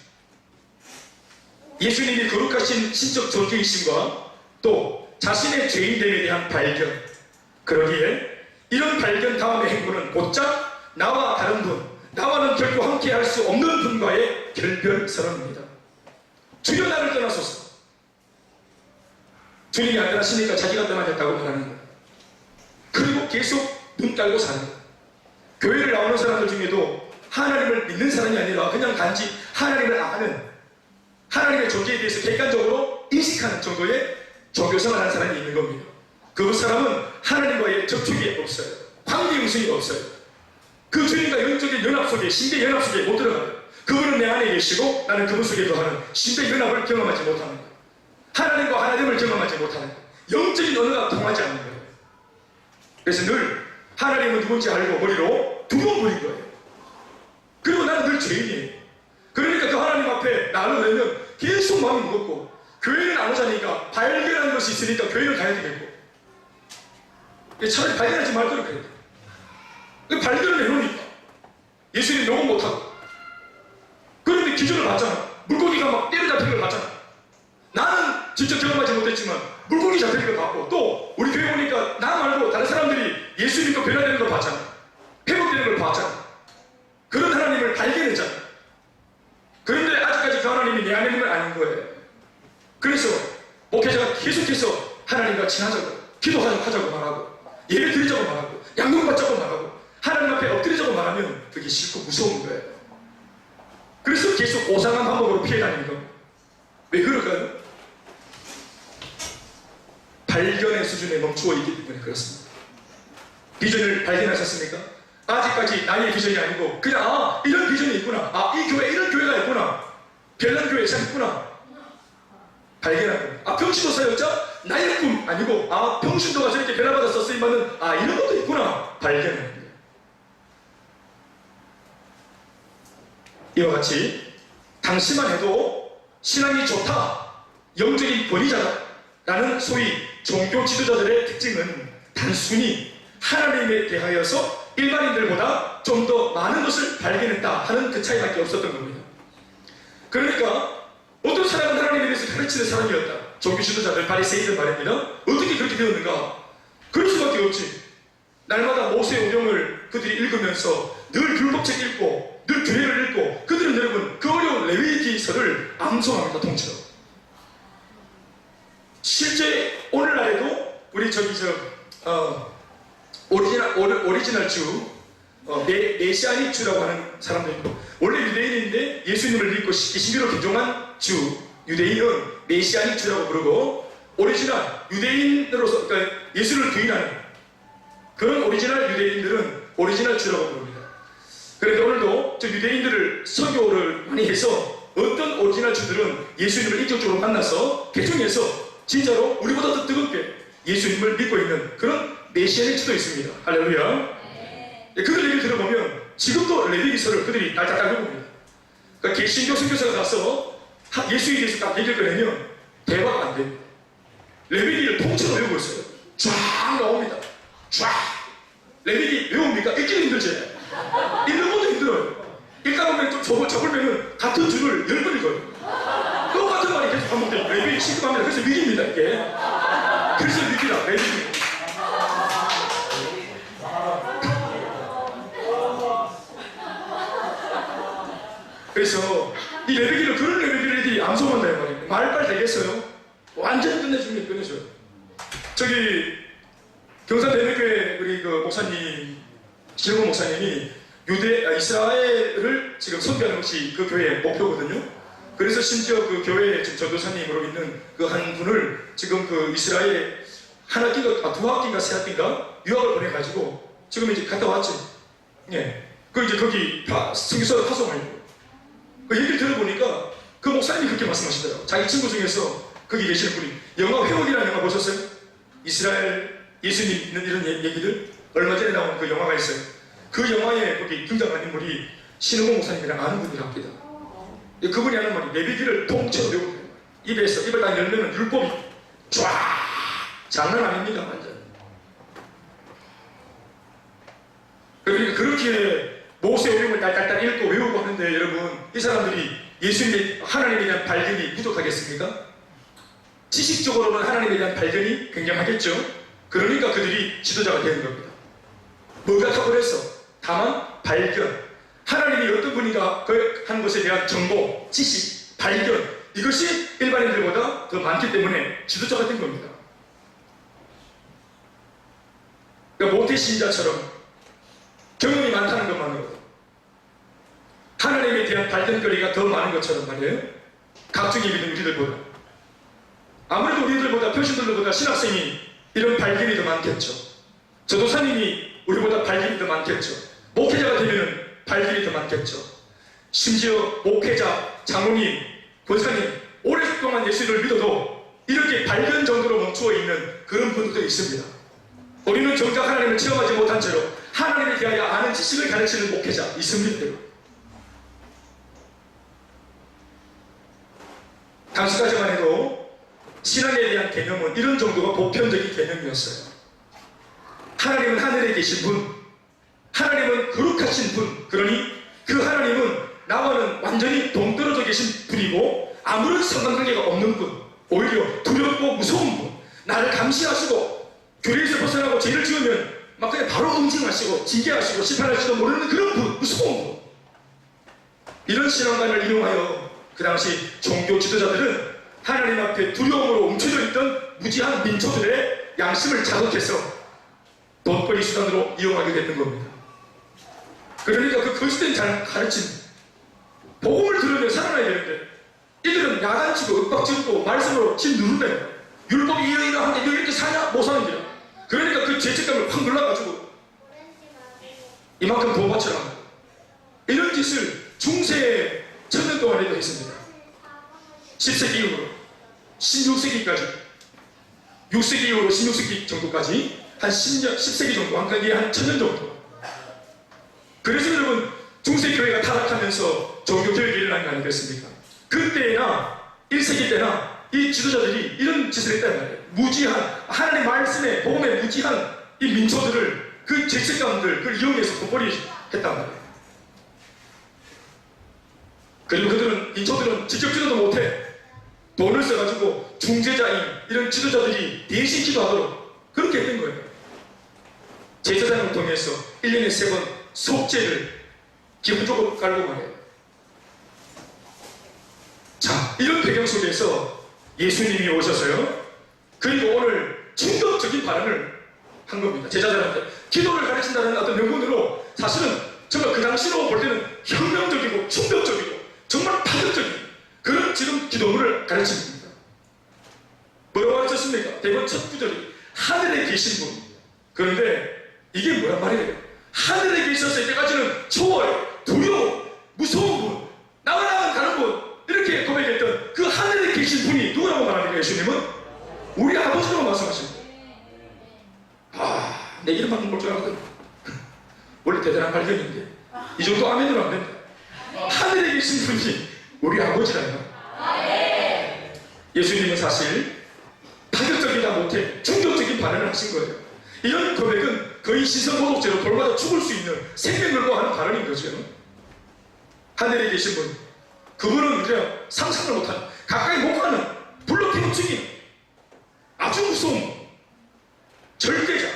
예수님이 거룩하신 신적 존재이심과 또 자신의 죄인됨에 대한 발견. 그러기에 이런 발견 다음의 행보는 곧장 나와 다른 분, 나와는 결코 함께 할 수 없는 분과의 결별선언입니다. 주여 나를 떠나소서. 주님이 안 떠나시니까 자기가 떠나겠다고 말하는 거예요. 그리고 계속 눈 깔고 사는 거예요. 교회를 나오는 사람들 중에도 하나님을 믿는 사람이 아니라 그냥 단지 하나님을 아는, 하나님의 존재에 대해서 객관적으로 인식하는 정도의 종교생활을 하는 사람이 있는 겁니다. 그 사람은 하나님과의 접촉이 없어요. 관계 형성이 없어요. 그 주님과 영적인 연합 속에, 신대 연합 속에 못 들어가요. 그분은 내 안에 계시고 나는 그분 속에 거하는 신대 연합을 경험하지 못하는 거예요. 하나님과 하나님을 경험하지 못하는 거예요. 영적인 언어가 통하지 않는 거예요. 그래서 늘 하나님은 누군지 알고 머리로 두 번 부린 거예요. 그리고 나는 늘 죄인이에요. 그러니까 그 하나님 앞에 나를 내면 계속 마음이 무겁고, 교회는 안 오자니까 발견하는 것이 있으니까 교회를 가야 되겠고, 차라리 발견하지 말 걸 그래요. 발견을 해놓으니까 예수님 녹음 못하고, 그런데 기준을 봤잖아. 물고기가 막 때려잡히는 걸 봤잖아. 나는 직접 경험하지 못했지만 물고기 잡히는 걸 봤고, 또 우리 교회 오니까 나 말고 다른 사람들이 예수 믿고 변화되는 걸 봤잖아. 회복되는 걸 봤잖아. 그런 하나님을 발견했잖아. 그런데 아직까지 그 하나님이 내 안에 있는 걸 아는 거예요. 그래서 목회자가 계속해서 하나님과 친하자고, 기도하자고 말하고, 예배 드리자고 말하고, 양육받자고 말하고, 하나님 앞에 엎드리자고 말하면 그게 싫고 무서운 거예요. 그래서 계속 오상한 방법으로 피해 다니는 겁니다. 왜 그럴까요? 발견의 수준에 멈추어 있기 때문에 그렇습니다. 비전을 발견하셨습니까? 아직까지 나의 비전이 아니고 그냥 이런 비전이 있구나, 이 교회 이런 교회가 있구나, 별난 교회 참 있구나 발견하고, 병신도 사역자 나의 꿈 아니고 병신도가 저렇게 변화받아서 쓰임받는 이런 것도 있구나 발견하는 거예요. 이와 같이 당시만 해도 신앙이 좋다, 영적인 권위자다 라는 소위 종교 지도자들의 특징은 단순히 하나님에 대하여서 일반인들보다 좀 더 많은 것을 발견했다 하는 그 차이밖에 없었던 겁니다. 그러니까 어떤 사람은 하나님에 대해서 가르치는 사람이었다. 종교 지도자들, 바리새인들 말입니다. 어떻게 그렇게 되었는가? 그럴 수밖에 없지. 날마다 모세의 오경을 그들이 읽으면서 늘 율법책 읽고 늘 규례를 읽고, 그들은 여러분 그 어려운 레위기서를 암송합니다. 통째로. 실제 오늘날에도 우리 오리지널 주, 메시아닉 주라고 하는 사람도 있고, 원래 유대인인데 예수님을 믿고 신비로 개종한 주, 유대인은 메시아닉 주라고 부르고, 오리지널 유대인으로서 그러니까 예수를 부인하는 그런 오리지널 유대인들은 오리지널 주라고 부릅니다. 그런데 오늘도 저 유대인들을 설교를 많이 해서 어떤 오리지널 주들은 예수님을 인격적으로 만나서 개종해서 진짜로 우리보다 더 뜨겁게 예수님을 믿고 있는 그런 메시아의 주도 있습니다. 할렐루야. 그들 얘기를 들어보면 지금도 레위기서를 그들이 딸딸딸 외웁니다. 그러니까 개신교 선교사가 가서 예수에 대해서 딱 얘기를 꺼내면 대화가 안 됩니다. 레위기를 통째로 외우고 있어요. 쫙 나옵니다. 쫙. 레위기 외웁니까? 읽기는 힘들지. 읽는 것도 힘들어요. 읽다 보면 좀 적으면 같은 줄을 10번 읽어요. 똑같은 말이 계속 반복돼요. 레위기 시급합니다. 그래서 위기입니다, 이게. 그래서 위기다, 레위기. 그래서 이 레위기를, 그런 레위기를 암송한다 이 말이에요. 말빨 되겠어요? 완전히 끝내줘요. 저기 경산대교회 우리 그 목사님, 실무 목사님이 이스라엘을 지금 선교하는 것이 그 교회의 목표거든요. 그래서 심지어 그 교회에 지금 전도사님으로 있는 그 한 분을 지금 그 이스라엘에 한 학기가, 두 학기인가 세 학기인가 유학을 보내가지고 지금 이제 갔다 왔죠. 예. 그 이제 거기 선교사를 파송하려고. 그 얘기를 들어보니까 그 목사님이 그렇게 말씀하시더라고요. 자기 친구 중에서 거기 계시는 분이, 영화 회복이라는 영화 보셨어요? 이스라엘 예수님 있는 이런 얘기들 얼마 전에 나온 그 영화가 있어요. 그 영화에 거기 등장한 인물이 신흥호 목사님이랑 아는 분이랍니다. 그분이 하는 말이 레위기를 통째로 외우고 입을 딱 열면 율법이 쫙 장난 아닙니다, 완전. 그러니까 그렇게 모세 오경을 딸딸딸 읽고 외우고 하는데, 여러분 이 사람들이 예수님의 하나님에 대한 발견이 부족하겠습니까? 지식적으로는 하나님에 대한 발견이 굉장하겠죠. 그러니까 그들이 지도자가 되는 겁니다. 뭐가 탁월했어? 다만 발견. 하나님이 어떤 분인가 하는 것에 대한 정보, 지식, 발견, 이것이 일반인들보다 더 많기 때문에 지도자가 된 겁니다. 그러니까 모태신자처럼 경험이 많다는 것만으로 하나님에 대한 발견거리가 더 많은 것처럼 말이에요. 각종의 믿음 우리들보다, 아무래도 우리들보다 표신들보다 신학생이 이런 발견이 더 많겠죠. 전도사님이 우리보다 발견이 더 많겠죠. 목회자가 되면 발견이 더 많겠죠. 심지어 목회자, 장로님, 권사님 오랫동안 예수를 믿어도 이렇게 발견 정도로 멈추어 있는 그런 분들도 있습니다. 우리는 정작 하나님을 체험하지 못한 채로 하나님에 대하여 아는 지식을 가르치는 목회자 있습니다. 당시까지만 해도 신앙에 대한 개념은 이런 정도가 보편적인 개념이었어요. 하나님은 하늘에 계신 분, 하나님은 거룩하신 분, 그러니 그 하나님은 나와는 완전히 동떨어져 계신 분이고 아무런 상관관계가 없는 분, 오히려 두렵고 무서운 분, 나를 감시하시고 교회에서 벗어나고 죄를 지으면 막 그냥 바로 응징하시고 징계하시고 심판하시도 모르는 그런 분, 무서운 분. 이런 신앙관을 이용하여 그 당시 종교 지도자들은 하나님 앞에 두려움으로 움켜져 있던 무지한 민초들의 양심을 자극해서 돈벌이 수단으로 이용하게 됐는 겁니다. 그러니까 그 거짓된 가르침, 복음을 들으면 살아나야 되는데 이들은 야단치고 윽박지르고 말씀으로 침 누르네요. 율법이 이러이러한데 너 이렇게 사냐? 못 사는 거야. 그러니까 그 죄책감을 확 눌러가지고 이만큼 더 바쳐라. 이런 짓을 중세 1000년 동안에도 했습니다. 10세기 이후로 16세기까지, 6세기 이후로 16세기 정도까지 한 10세기 정도, 한 1000년 정도. 그래서 여러분 중세교회가 타락하면서 종교개혁이 일어난 거 아니겠습니까? 그때나 1세기 때나 이 지도자들이 이런 짓을 했단 말이에요. 무지한 하나님의 말씀에 복음에 무지한 이 민초들을 그 죄책감들 그걸 이용해서 돈벌이 했단 말이에요. 그리고 그들은 민초들은 직접 기도도 못해 돈을 써가지고 중재자인 이런 지도자들이 대신 기도하도록 그렇게 했던 거예요. 제사장을 통해서 1년에 3번 속죄를 기본적으로 깔고 말해요. 자, 이런 배경 속에서 예수님이 오셔서요. 그리고 오늘 충격적인 발언을 한 겁니다. 제자들한테 기도를 가르친다는 어떤 명분으로 사실은 정말 그 당시로 볼 때는 혁명적이고 충격적이고 정말 파격적인 그런 지금 기도문을 가르칩니다. 뭐라고 가르쳤습니까? 대본 첫 구절이 하늘에 계신 분. 그런데 이게 뭐란 말이에요? 하늘에 계셨을 때까지는 초월, 두려움, 무서운 분, 나가라면 가는 분 이렇게 고백했던 그 하늘에 계신 분이 누구라고 말합니까? 예수님은 우리 아버지라고 말씀하십니다. 아, 내 이름만 볼 줄 알거든. 원래 대단한 발견인데 이 정도 아멘으로 안 된다. 하늘에 계신 분이 우리 아버지라요. 예수님은 사실 파격적이다 못해 충격적인 발언을 하신 거예요. 이런 고백은 거의 시선모독죄로 돌마다 죽을 수 있는 생명을고 하는 발언인 거죠. 하늘에 계신 분, 그분은 우리가 상상을 못하는, 가까이 못 가는, 불러피는 중인 아주 무서운 절대자,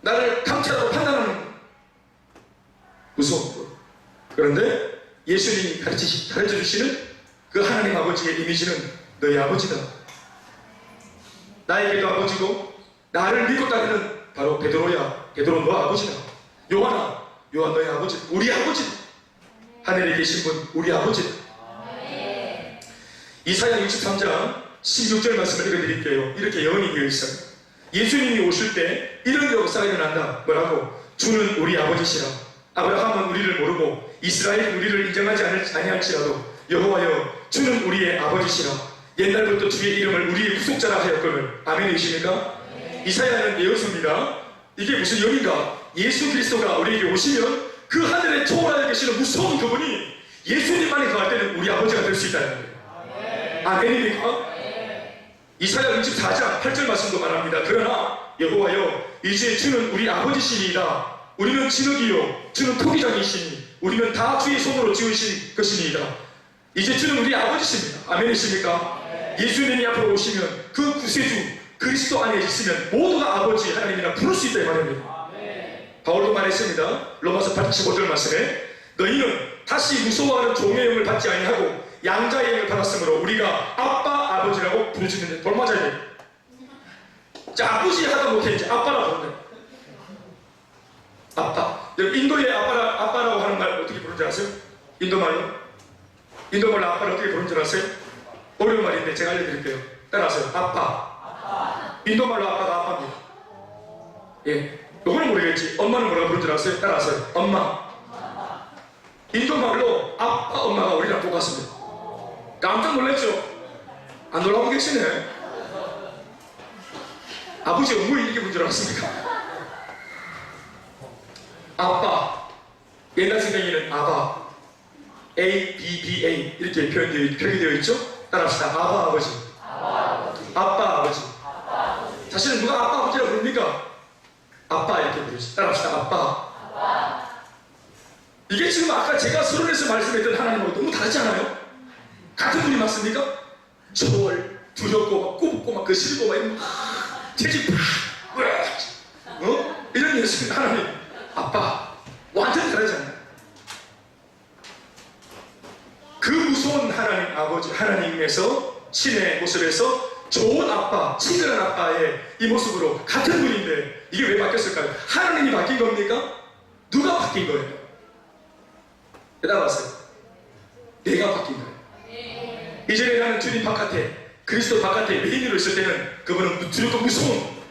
나를 감찰하고 판단하는 무서운 분. 그런데 예수님이 가르쳐주시는 그 하나님 아버지의 이미지는 너희 아버지다. 나에게도 아버지고 나를 믿고 따르는 바로 베드로야. 베드로 너 아버지다. 요한아, 요한 너희 아버지, 우리 아버지다. 하늘에 계신 분 우리 아버지다. 이사야 63장 16절 말씀을 읽어드릴게요. 이렇게 예언이 되어 있어요. 예수님이 오실 때 이런 역사가 일어난다. 뭐라고? 주는 우리 아버지시라. 아브라함은 우리를 모르고 이스라엘은 우리를 인정하지 아니할지라도 여호와여 주는 우리의 아버지시라. 옛날부터 주의 이름을 우리의 구속자라 하였거늘. 아멘이십니까? 이사야는 예언서입니다. 이게 무슨 예언인가? 예수 그리스도가 우리에게 오시면 그 하늘에 초월하여 계시는 무서운 그분이 예수님만이 거할 때는 우리 아버지가 될 수 있다는 거예요. 아멘입니까? 이사야 64장 8절 말씀도 말합니다. 그러나 여호와여 이제 주는 우리 아버지시니이다. 우리는 진흙이요 주는 토기장이시니 우리는 다 주의 손으로 지으신 것이니이다. 이제 주는 우리 아버지십니다. 아멘이십니까? 예수님이 앞으로 오시면 그 구세주 그리스도 안에 있으면 모두가 아버지 하나님이라 부를 수 있다 이 말입니다. 바울도 말했습니다. 로마서 8장 15절 말씀에 너희는 다시 무서워하는 종의 영을 받지 아니하고 양자의 영을 받았으므로 우리가 아빠 아버지라고 부르짖는데 돌맞아야 돼. 자, 아버지 하다 못해 이제 아빠라고 부른다. 아빠. 인도의 아빠라고 하는 말 어떻게 부르는지 아세요? 인도말로 아빠를 어떻게 부르는지 아세요? 어려운 말인데 제가 알려드릴게요. 따라하세요. 아빠. 인도말로 아빠가 아빠입니다. 예, 요거는 모르겠지. 엄마는 뭐라고 부르는지 아세요? 따라하세요. 엄마. 인도말로 아빠, 엄마가 우리랑 똑같습니다. 깜짝 놀랐죠? 안 놀라고 계시네. 아버지 어머 이렇게 부른 줄 알았습니까? 아빠. 옛날 성경에는 아바, A-B-B-A 이렇게 표기되어 있죠? 따라합시다. 아바 아버지. 아빠 아버지. 사실은 누가 아빠 아버지라고 부릅니까? 아빠 이렇게 부르지. 따라합시다. 아빠. 이게 지금 아까 제가 서론에서 말씀했던 하나님하고 너무 다르지 않아요? 같은 분이 맞습니까? 저월 두렵고 막 굽고 막 거칠고 막 이런 재질 이런 예수님 하나님 아빠 완전 다르잖아요. 그 무서운 하나님 아버지 하나님에서 신의 모습에서 좋은 아빠, 친근한 아빠의 이 모습으로 같은 분인데 이게 왜 바뀌었을까요? 하나님이 바뀐 겁니까? 누가 바뀐 거예요? 따라왔어요. 내가 바뀐 거예요. 이전에 나는 주님 바깥에 그리스도 바깥에 외인으로 있을 때는 그분은 두렵고 무서운,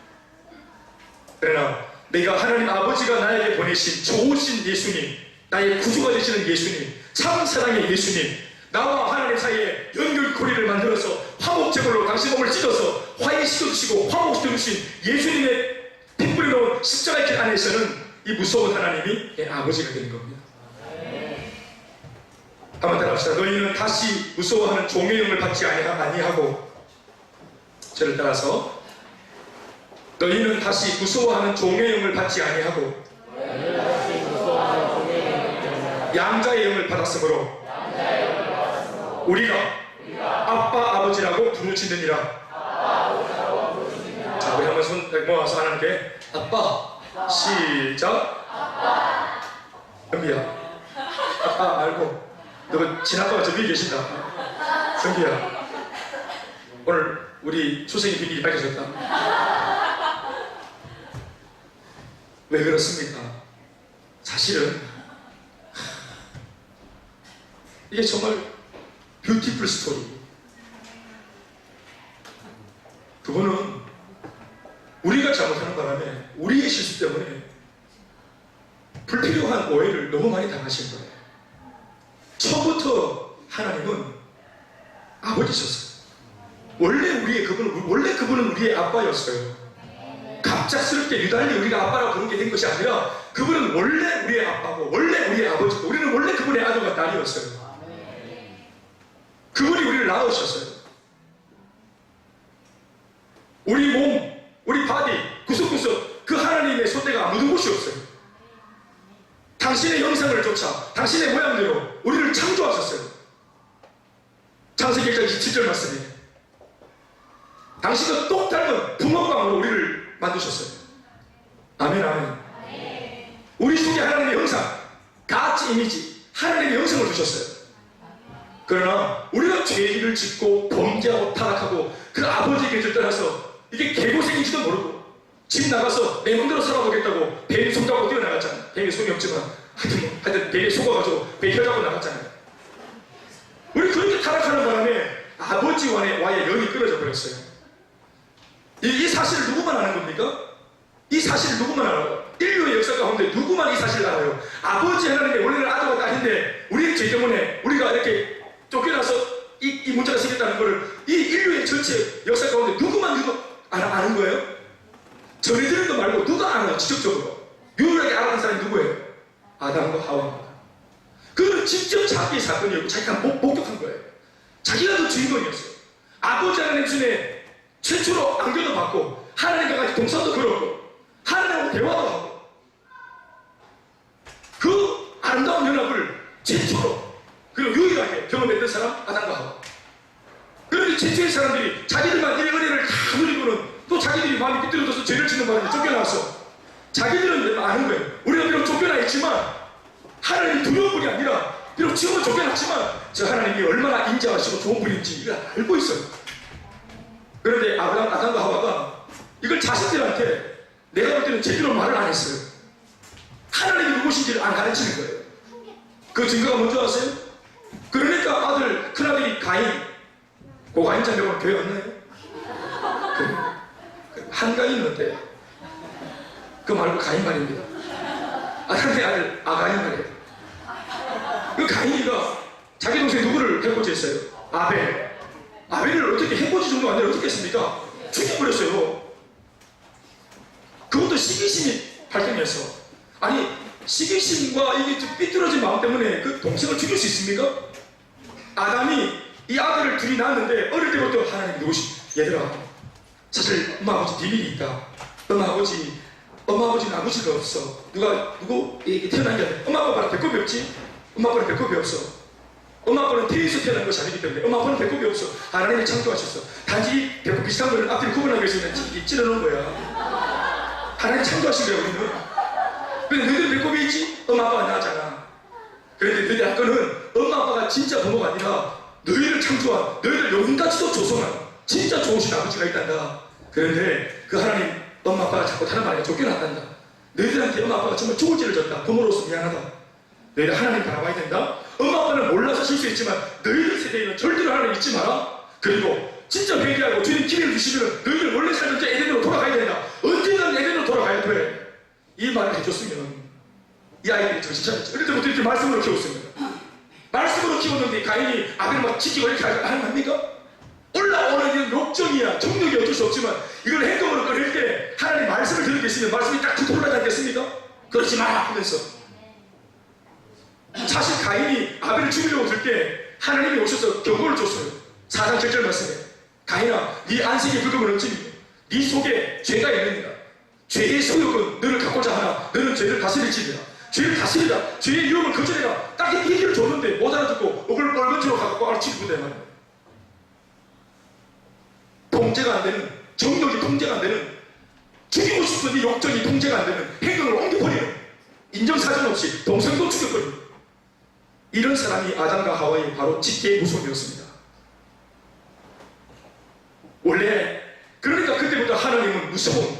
그러나 내가 하나님 아버지가 나에게 보내신 좋으신 예수님, 나의 구주가 되시는 예수님, 참 사랑의 예수님, 나와 하나님 사이에 연결고리를 만들어서 화목제물로 당신 몸을 찢어서 화해시켜주시고 화목시켜주신 예수님의 피 뿌려놓은 십자가의 길 안에서는 이 무서운 하나님이 내 아버지가 되는 겁니다. 한번 따라합시다. 너희는 다시 무서워하는 종의 영을 받지 아니하고, 저를 따라서 너희는 다시 무서워하는 종의 영을 받지 아니하고 양자의 영을 받았으므로 우리가 아빠 아버지라고 부르짖느니라. 자, 우리 한번 손 모아서 하나님께 아빠. 시작. 은비야, 아빠 말고 너 친아빠가 저 위에 계신다. 성기야, 오늘 우리 출생의 비밀이 밝혀졌다. 왜 그렇습니까? 사실은 이게 정말 뷰티풀 스토리. 그분은 우리가 잘못하는 바람에 우리의 실수 때문에 불필요한 오해를 너무 많이 당하신 거예요. 처음부터 하나님은 아버지셨어요. 원래 그분은 우리의 아빠였어요. 갑작스럽게 유달리 우리가 아빠라고 부르게 된 것이 아니라 그분은 원래 우리의 아빠고 원래 우리의 아버지고 우리는 원래 그분의 아들과 딸이었어요. 그분이 우리를 낳으셨어요. 우리 몸, 우리 바디 구석구석 그 하나님의 손때가 묻은 곳이 없어요. 당신의 형상을 쫓아 당신의 모양대로 우리를 창조하셨어요. 창세기 1장 27절 말씀에 당신과 똑 닮은 부모감으로 우리를 만드셨어요. 아멘, 아멘. 우리 속에 하나님의 형상, 가치 이미지, 하나님의 형상을 주셨어요. 그러나 우리가 죄를 짓고 범죄하고 타락하고 그 아버지의 길을 떠나서 이게 개고생인지도 모르고 집 나가서 내 맘대로 살아보겠다고 뱀이 손잡고 뛰어나갔잖아요. 뱀이 손이 없지만 하여튼 뱀에 속아가지고 배 혀잡고 나갔잖아요. 우리 그렇게 타락하는 바람에 아버지와의 연이 끊어져 버렸어요. 이 사실을 누구만 아는 겁니까? 이 사실을 누구만 알아요? 인류의 역사 가운데 누구만 이 사실을 알아요? 아버지 하나님의 원래는 아들과 딸인데 우리의 죄 때문에 우리가 이렇게 쫓겨나서 이 문제가 생겼다는 것을 이 인류의 전체 역사 가운데 누구만 아는 거예요? 전해드리는 거 말고 누가 알아요? 지적적으로 유일하게 알아는 사람이 누구예요? 아담과 하와입니다. 그는 직접 자기의 사건이었고 자기가 목격한 거예요. 자기가 그 주인공이었어요. 아버지 하나님 손에 최초로 안겨도 받고 하나님과 같이 동산도 걸었고 하나님하고 대화도 하고 그 아름다운 연합을 최초로 그리고 유일하게 경험했던 사람 아담과 하와. 그런데 최초의 사람들이 자기들만 이 은혜를 다 누리고는 또 자기들이 마음이 삐뚤어져서 죄를 짓는 바람에 쫓겨나서 자기들은 아는 거예요. 우리가 비록 쫓겨나 있지만 하나님이 두려운 분이 아니라 비록 지금은 쫓겨났지만 저 하나님이 얼마나 인자하시고 좋은 분인지 이걸 알고 있어요. 그런데 아담과 하와가 이걸 자식들한테 내가 볼 때는 제대로 말을 안 했어요. 하나님이 누구신지를 안 가르치는 거예요. 그 증거가 뭔지 아세요? 그러니까 아들, 큰아들이 가인, 고가인 자매가 교회 왔나요? 한가인은 어때요? 그 말고 가인 말입니다. 아들의 아들 아가인 말이에요. 그 가인이가 자기 동생 누구를 해코지했어요? 아벨. 아벨을 어떻게 해코지 정도 안 되면 어떻게 했습니까? 죽여버렸어요. 그것도 시기심이 발동해서. 아니 시기심과 이게 좀 삐뚤어진 마음 때문에 그 동생을 죽일 수 있습니까? 아담이 이 아들을 둘이 낳았는데 어릴 때부터 하나님 누구시? 얘들아, 사실 엄마 아버지 비밀이 있다. 엄마 아버지는 아버지가 없어. 누구 태어난 게 아니라 엄마 아빠랑 배꼽이 없지? 엄마 아빠는 배꼽이 없어. 엄마 아빠는 태에서 태어난 것이 아니기 때문에 엄마 아빠는 배꼽이 없어. 하나님이 창조하셨어. 단지 배꼽 비슷한 거를 앞뒤로 구분하기 위해서 그냥 찔러놓은 거야. 하나님이 창조하신 거야 우리는. 근데 너희들 배꼽이 있지? 엄마 아빠가 나잖아. 그런데 너희들 할 거는 엄마 아빠가 진짜 부모가 아니라 너희를 창조한, 너희들 영혼까지도 조성한 진짜 좋으신 아버지가 있단다. 그런데 그 하나님 엄마 아빠가 자꾸 다른 말에 쫓겨났단다. 너희들한테 엄마 아빠가 정말 좋은 죄를 졌다. 부모로서 미안하다. 너희들 하나님 바라봐야 된다. 엄마 아빠는 몰라서 실수했지만 너희들 세대에는 절대로 하나님 잊지 마라. 그리고 진짜 회개하고 주님 기회를 주시면 너희들 원래 살던 때 에덴으로 돌아가야 된다. 언젠가는 에덴으로 돌아가야 돼. 이 말을 해줬으면 이 아이들이 정신 차렸죠. 어릴 때부터 이렇게 말씀으로 키웠습니다. 말씀으로 키웠는데 가인이 아들을 막 지키고 이렇게 하는 겁니까? 올라오는 이런 욕정이야 정력이 어쩔 수 없지만 이걸 행동으로 꺼낼 때 하나님 말씀을 들을 게 있으면 말씀이 딱 올라가지 않겠습니까? 그렇지 마 하면서 사실 가인이 아벨을 죽이려고 들 때 하나님이 오셔서 경고를 줬어요. 4장 7절 말씀에 가인아 네 안색이 붉으면 어찌니 네 속에 죄가 있느니라. 죄의 소욕은 너를 갖고자 하나 너는 죄를 다스릴지니라. 죄를 다스리라. 죄의 유혹을 거절해라. 딱 이 얘기를 줬는데 못 알아듣고 얼굴 뻘건치로 갖고 알치고 그대 말이야. 통제가 안 되는, 정력이 통제가 안 되는, 죽이고 싶은 이 욕정이 통제가 안 되는 행동을 옮겨버리는, 인정사정 없이 동생도 죽여버리는 이런 사람이 아담과 하와의 바로 찢기의 무속이었습니다. 원래 그러니까 그때부터 하나님은 무서운,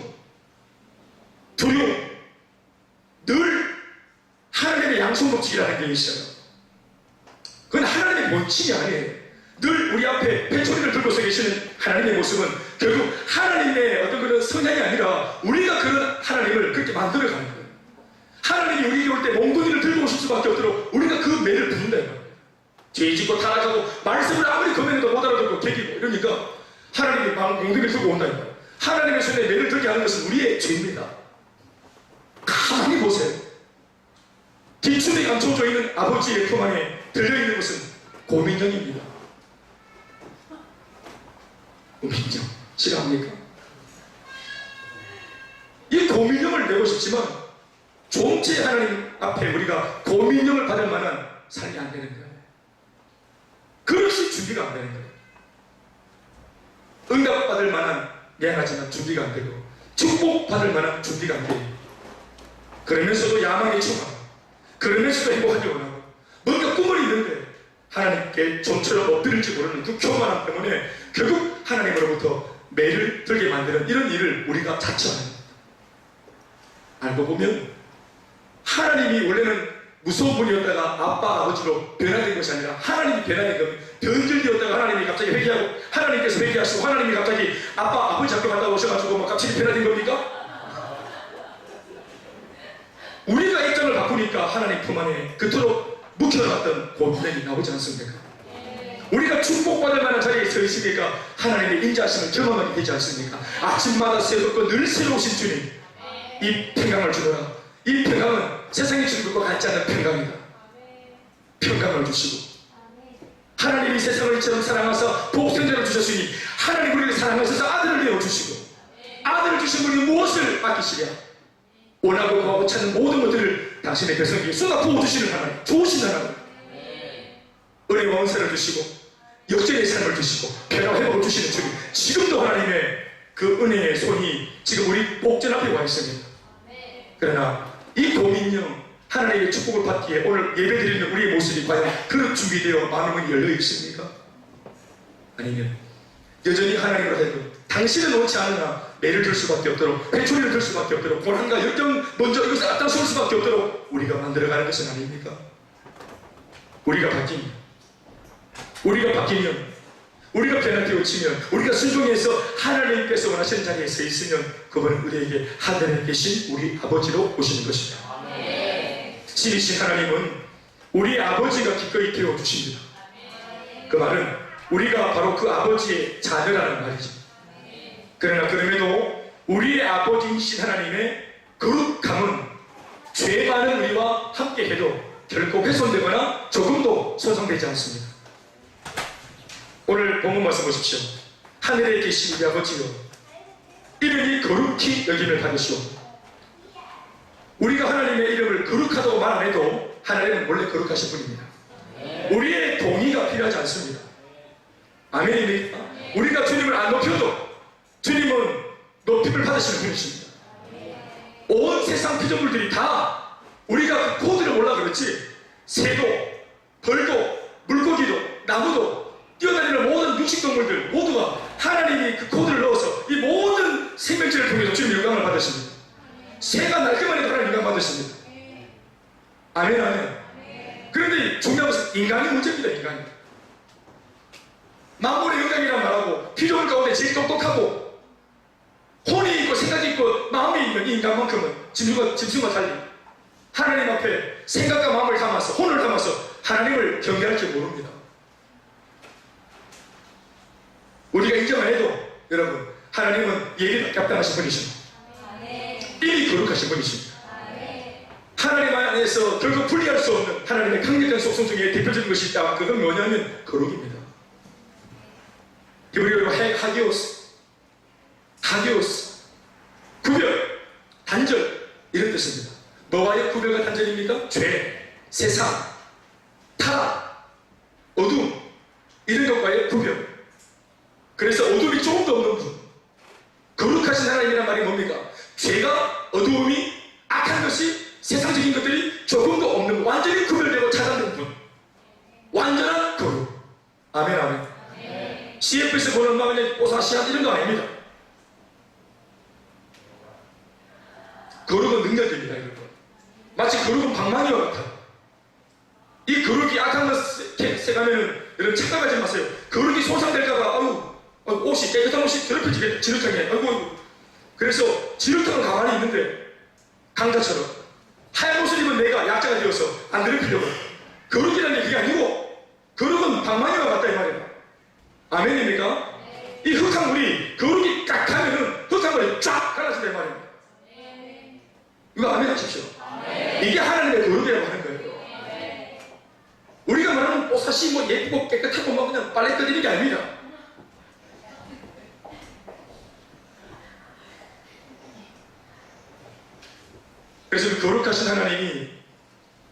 두려움, 늘 하나님의 양손법칙이라는 게 있어요. 그건 하나님의 원칙이 아니에요. 늘 우리 앞에 배초리를 들고 서 계시는 하나님의 모습은 결국 하나님의 어떤 그런 성향이 아니라 우리가 그런 하나님을 그렇게 만들어가는 거예요. 하나님이 우리에게 올 때 몽둥이를 들고 오실 수밖에 없도록 우리가 그 매를 부른다 이거예요. 죄 짓고 타락하고 말씀을 아무리 검해내도 못 알아듣고 개기고 이러니까 하나님이 몽둥이를 들고 온다 이거예요. 하나님의 손에 매를 들게 하는 것은 우리의 죄입니다. 가만히 보세요. 기춘에 감춰져 있는 아버지의 품 안에 들려있는 것은 고민형입니다. 고민형 싫어합니까? 이 고민형을 내고 싶지만 종체 하나님 앞에 우리가 고민형을 받을 만한 삶이 안 되는 거예요. 그릇이 준비가 안 되는 거예요. 응답받을 만한 미안하지만 준비가 안 되고 축복받을 만한 준비가 안 돼요. 그러면서도 야망이 충만하고 그러면서도 행복하기 원하고 뭔가 꿈을 있는데 하나님께 좀처럼 엎드릴지 모르는 그 교만함 때문에 결국 하나님으로부터 매를 들게 만드는 이런 일을 우리가 자처합니다. 알고 보면 하나님이 원래는 무서운 분이었다가 아빠 아버지로 변화된 것이 아니라 하나님이 변화된 겁니다. 변질되었다가 하나님이 갑자기 회개하고 하나님께서 회개하시고 하나님이 갑자기 아빠 아버지 학교 갔다 오셔가지고 막 갑자기 변화된 겁니까? 우리가 입장을 바꾸니까 하나님 품 안에 그토록 묵혀놨던 고민이 나오지 않습니까? 우리가 축복받을 만한 자리에 서 있으니까 하나님의 인자하심을 경험하게 되지 않습니까? 아침마다 새롭고 늘 새로우신 주님, 이 평강을 주노라. 이 평강은 세상에 주는 것과 같지 않은 평강이다. 평강을 주시고 하나님이 세상을 이처럼 사랑하사 복생자를 주셨으니 하나님 우리를 사랑하셔서 아들을 내어주시고 아들을 주신 분이 무엇을 아끼시랴? 원하고 구하고 찾는 모든 것들을 당신의 백성에게 쏟아 부어주시는 하나님, 좋으신 하나님, 은혜와 은사를 주시고 역전의 삶을 주시고 평화 회복을 주시는 주님, 지금도 하나님의 그 은혜의 손이 지금 우리 목전 앞에 와 있습니다. 그러나 이 고민령 하나님의 축복을 받기에 오늘 예배드리는 우리의 모습이 과연 그릇 준비되어 마음이 열려 있습니까? 아니면 여전히 하나님으로 하여금 당신은 옳지 않으나 매를 들 수밖에 없도록 회초리를 들 수밖에 없도록 고난과 역경 먼저 이것을 앞장설 수밖에 없도록 우리가 만들어가는 것은 아닙니까? 우리가 바뀌면 우리가 변화되어지면 우리가 순종해서 하나님께서 원하시는 자리에 서 있으면 그분은 우리에게 하늘에 계신 우리 아버지로 오시는 것입니다. 신이신 하나님은 우리 아버지가 기꺼이 되어주십니다. 그 말은 우리가 바로 그 아버지의 자녀라는 말이죠. 그러나 그럼에도 우리의 아버지이신 하나님의 거룩함은 죄 많은 우리와 함께해도 결코 훼손되거나 조금도 손상되지 않습니다. 오늘 본문 말씀 보십시오. 하늘에 계신 우리 아버지여 이름이 거룩히 여김을 받으시오. 우리가 하나님의 이름을 거룩하다고 말 안 해도 하나님은 원래 거룩하신 분입니다. 우리의 동의가 필요하지 않습니다. 아멘입니까? 우리가 주님을 안 높여도 주님은 높임을 받으시는 분이십니다. 온 세상 피조물들이 다 우리가 그 코드를 몰라 그렇지 새도, 벌도, 물고기도, 나무도, 뛰어다니는 모든 육식동물들 모두가 하나님이 그 코드를 넣어서 이 모든 생명체를 통해서 주님의 영광을 받으십니다. 새가 날개만 해도 하나님 영광 받으십니다. 아멘, 아멘. 그런데 중요한 것은 인간의 문제입니다. 인간이 만물의 영광이란 말하고 피조물 가운데 제일 똑똑하고 혼이 있고 생각이 있고 마음이 있는 이 인간만큼은 짐승과 달리 하나님 앞에 생각과 마음을 담아서 혼을 담아서 하나님을 경배할 줄 모릅니다. 우리가 인정을 해도 여러분 하나님은 예리하게 합당하신 분이십니다. 이미 거룩하신 분이십니다. 하나님 안에서 결국 분리할 수 없는 하나님의 강력한 속성 중에 대표적인 것이 있다. 그건 뭐냐면 거룩입니다. 히브리어로 하기오스 구별, 단절 이런 뜻입니다. 뭐와의 구별과 단절입니까? 죄, 세상, 타락, 어둠 이런 것과의 구별. 그래서 어둠이 조금도 없는 분, 거룩하신 하나님이란 말이 뭡니까? 죄가, 어두움이, 악한 것이, 세상적인 것들이 조금도 없는 분, 완전히 구별되고 차단된 분, 완전한 거룩. 아멘, 아멘. CF에서 보는 마음에 오사시한 이런 거 아닙니다. 거룩은 능력입니다, 여러분. 마치 거룩은 방망이와 같아요. 이 거룩이 악한 것에 가면은 여러분 착각하지 마세요. 거룩이 손상될까봐 옷이 깨끗한 옷이 더럽혀지겠다. 지륵하게. 그래서 지륵탕은 가만히 있는데 강자처럼 하얀 옷을 입은 내가 약자가 되어서 안 더럽히려고. 거룩이라는 게 그게 아니고 거룩은 방망이와 같다 이 말이에요. 아멘입니까? 이 흙한 물이 거룩이 딱 하면은 흙한 물이 쫙 갈라진다 이 말입니다. 이거 아멘 하십시오. 이게 하나님의 거룩이라고 하는 거예요. 우리가 말하는 옷사시 뭐 예쁘고 깨끗하고 막 그냥 빨래 끓이는 게 아닙니다. 그래서 그 거룩하신 하나님이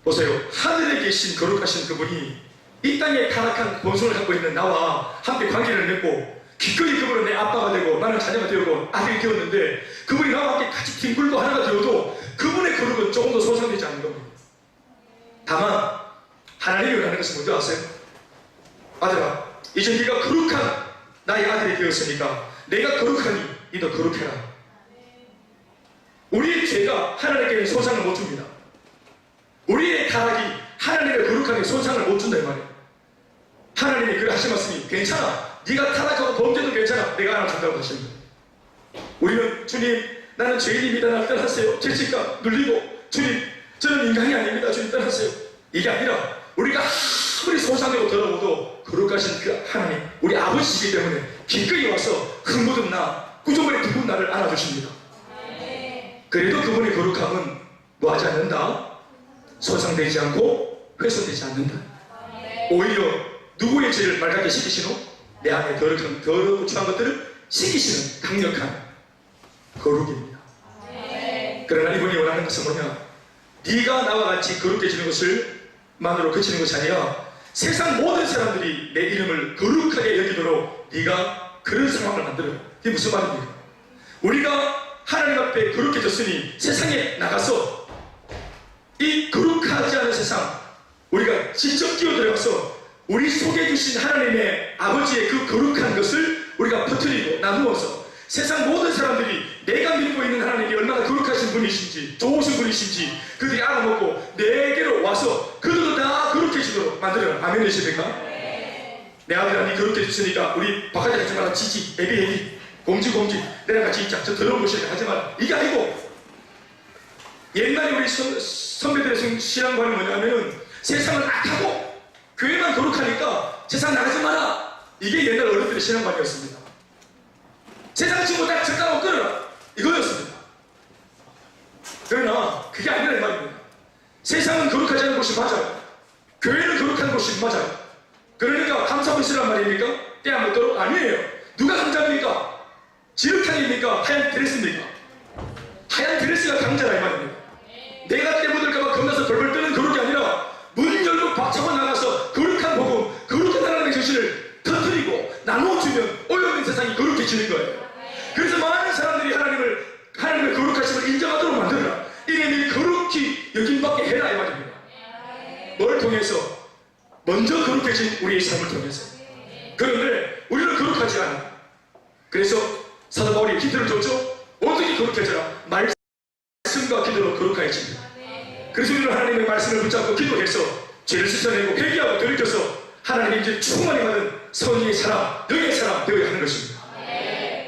보세요. 하늘에 계신 거룩하신 그분이 이 땅에 타락한 본성을 갖고 있는 나와 함께 관계를 맺고 기꺼이 그분은 내 아빠가 되고 나는 자녀가 되고 아들이 되었는데 그분이 나와 함께 같이 뒹굴고 하나가 되어도 그분의 거룩은 조금도 손상되지 않는 겁니다. 다만 하나님이 원하는 것은 뭔지 아세요? 아들아, 이제 네가 거룩한 나의 아들이 되었으니까 내가 거룩하니 너도 거룩해라. 우리의 죄가 하나님께 손상을 못 줍니다. 우리의 타락이 하나님의 거룩함에 손상을 못 준다 이 말이에요. 하나님이 그래 하신 말씀이 괜찮아. 네가 타락하고 범죄도 괜찮아. 내가 하나 준다고 하시는 거예요. 우리는 주님 나는 죄인입니다. 나를 떠나세요. 죄책감 눌리고 주님 저는 인간이 아닙니다. 주님 떠나세요. 이게 아니라 우리가 아무리 손상되고 더러워도 거룩하신 그 하나님 우리 아버지이기 때문에 기꺼이 와서 흙 나 구조물의 두 분 나를 안아주십니다. 그래도 그분의 거룩함은 뭐하지 않는다? 손상되지 않고 훼손되지 않는다. 오히려 누구의 죄를 말갛게 씻기시노? 내 안에 더럽고 추한 것들을 씻기시는 강력한 거룩입니다. 그러나 이분이 원하는 것은 뭐냐? 네가 나와 같이 거룩해지는 것을 만으로 그치는 것이 아니라 세상 모든 사람들이 내 이름을 거룩하게 여기도록 네가 그런 상황을 만들어요. 이게 무슨 말입니까? 우리가 하나님 앞에 거룩해졌으니 세상에 나가서 이 거룩하지 않은 세상 우리가 직접 끼어들어가서 우리 속에 주신 하나님의 아버지의 그 거룩한 것을 우리가 퍼뜨리고 나누어서 세상 모든 사람들이 내가 믿고 있는 하나님이 얼마나 거룩하신 분이신지 좋으신 분이신지 그들이 알아먹고 내게로 와서 그들도 다 거룩해지도록 만들어요. 아멘 되십니까? 내 아들아 니 거룩해졌으니까 우리 바깥에 가지 마라. 지지 애비 공지 내랑 같이 있자. 저 더러운 곳에 하지 마라. 이게 아니고 옛날에 우리 선배들의 신앙관이 뭐냐면 세상은 악하고 교회만 거룩하니까 세상 나가지 마라. 이게 옛날 어른들의 신앙관이었습니다. 세상 친구 다 적당하고 끊어라. 이거였습니다. 그러나 그게 아니라 이 말입니다. 세상은 거룩하지 않은 곳이 맞아요. 교회는 거룩한 곳이 맞아요. 그러니까 감사하고 있으란 말입니까? 때 안 먹도록? 아니에요. 누가 강자입니까? 지륵탕입니까? 하얀 드레스입니까? 하얀 드레스가 강자라 이 말입니다. 내가 때 묻을까봐 겁나서 벌벌 뜨는 거룩이 아니라 문 열고 박차고 나가서 거룩한 복음, 거룩한 하나님의 정신을 터뜨리고 나누어주면 오염된 세상이 거룩해지는 거예요. 그래서 많은 사람들이 하나님의 거룩하심을 인정하도록 만들어라. 이름이 거룩히 여김받게 해라 이 말입니다. 뭘 통해서? 먼저 거룩해진 우리의 삶을 통해서. 그런데 우리는 거룩하지 않아. 그래서 사도 바울이 기도를 줬죠. 어떻게 거룩해져라? 말씀과 기도로 거룩해집니다. 그래서 우리는 하나님의 말씀을 붙잡고 기도해서 죄를 씻어내고 회개하고 돌이켜서 하나님의 이제 충만히 받은 성령의 사람, 영의 사람 되어야 하는 것입니다.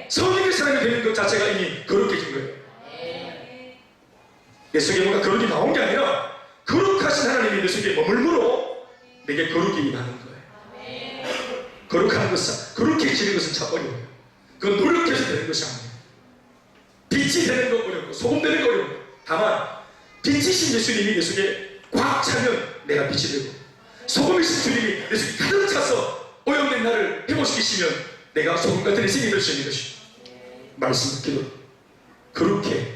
성령의 사람이 되는 것 자체가 이미 거룩해진 거예요. 내 속에 뭔가 거룩이 나온 게 아니라 거룩하신 하나님이 내 속에 머물므로 내게 거룩이 임하는 거예요. 거룩한 것은, 거룩해지는 것은 참 어려워요. 그건 노력해서 되는 것이 아니에요. 빛이 되는 거 어렵고 소금 되는 거 어려워요. 다만 빛이신 예수님이 내 속에 꽉 차면 내가 빛이 되고 소금이신 주님이 내 속에 가득 차서 오염된 나를 회복시키시면 내가 소금 같은 인생이 될 수 있는 것입니다. 말씀 듣기로 그렇게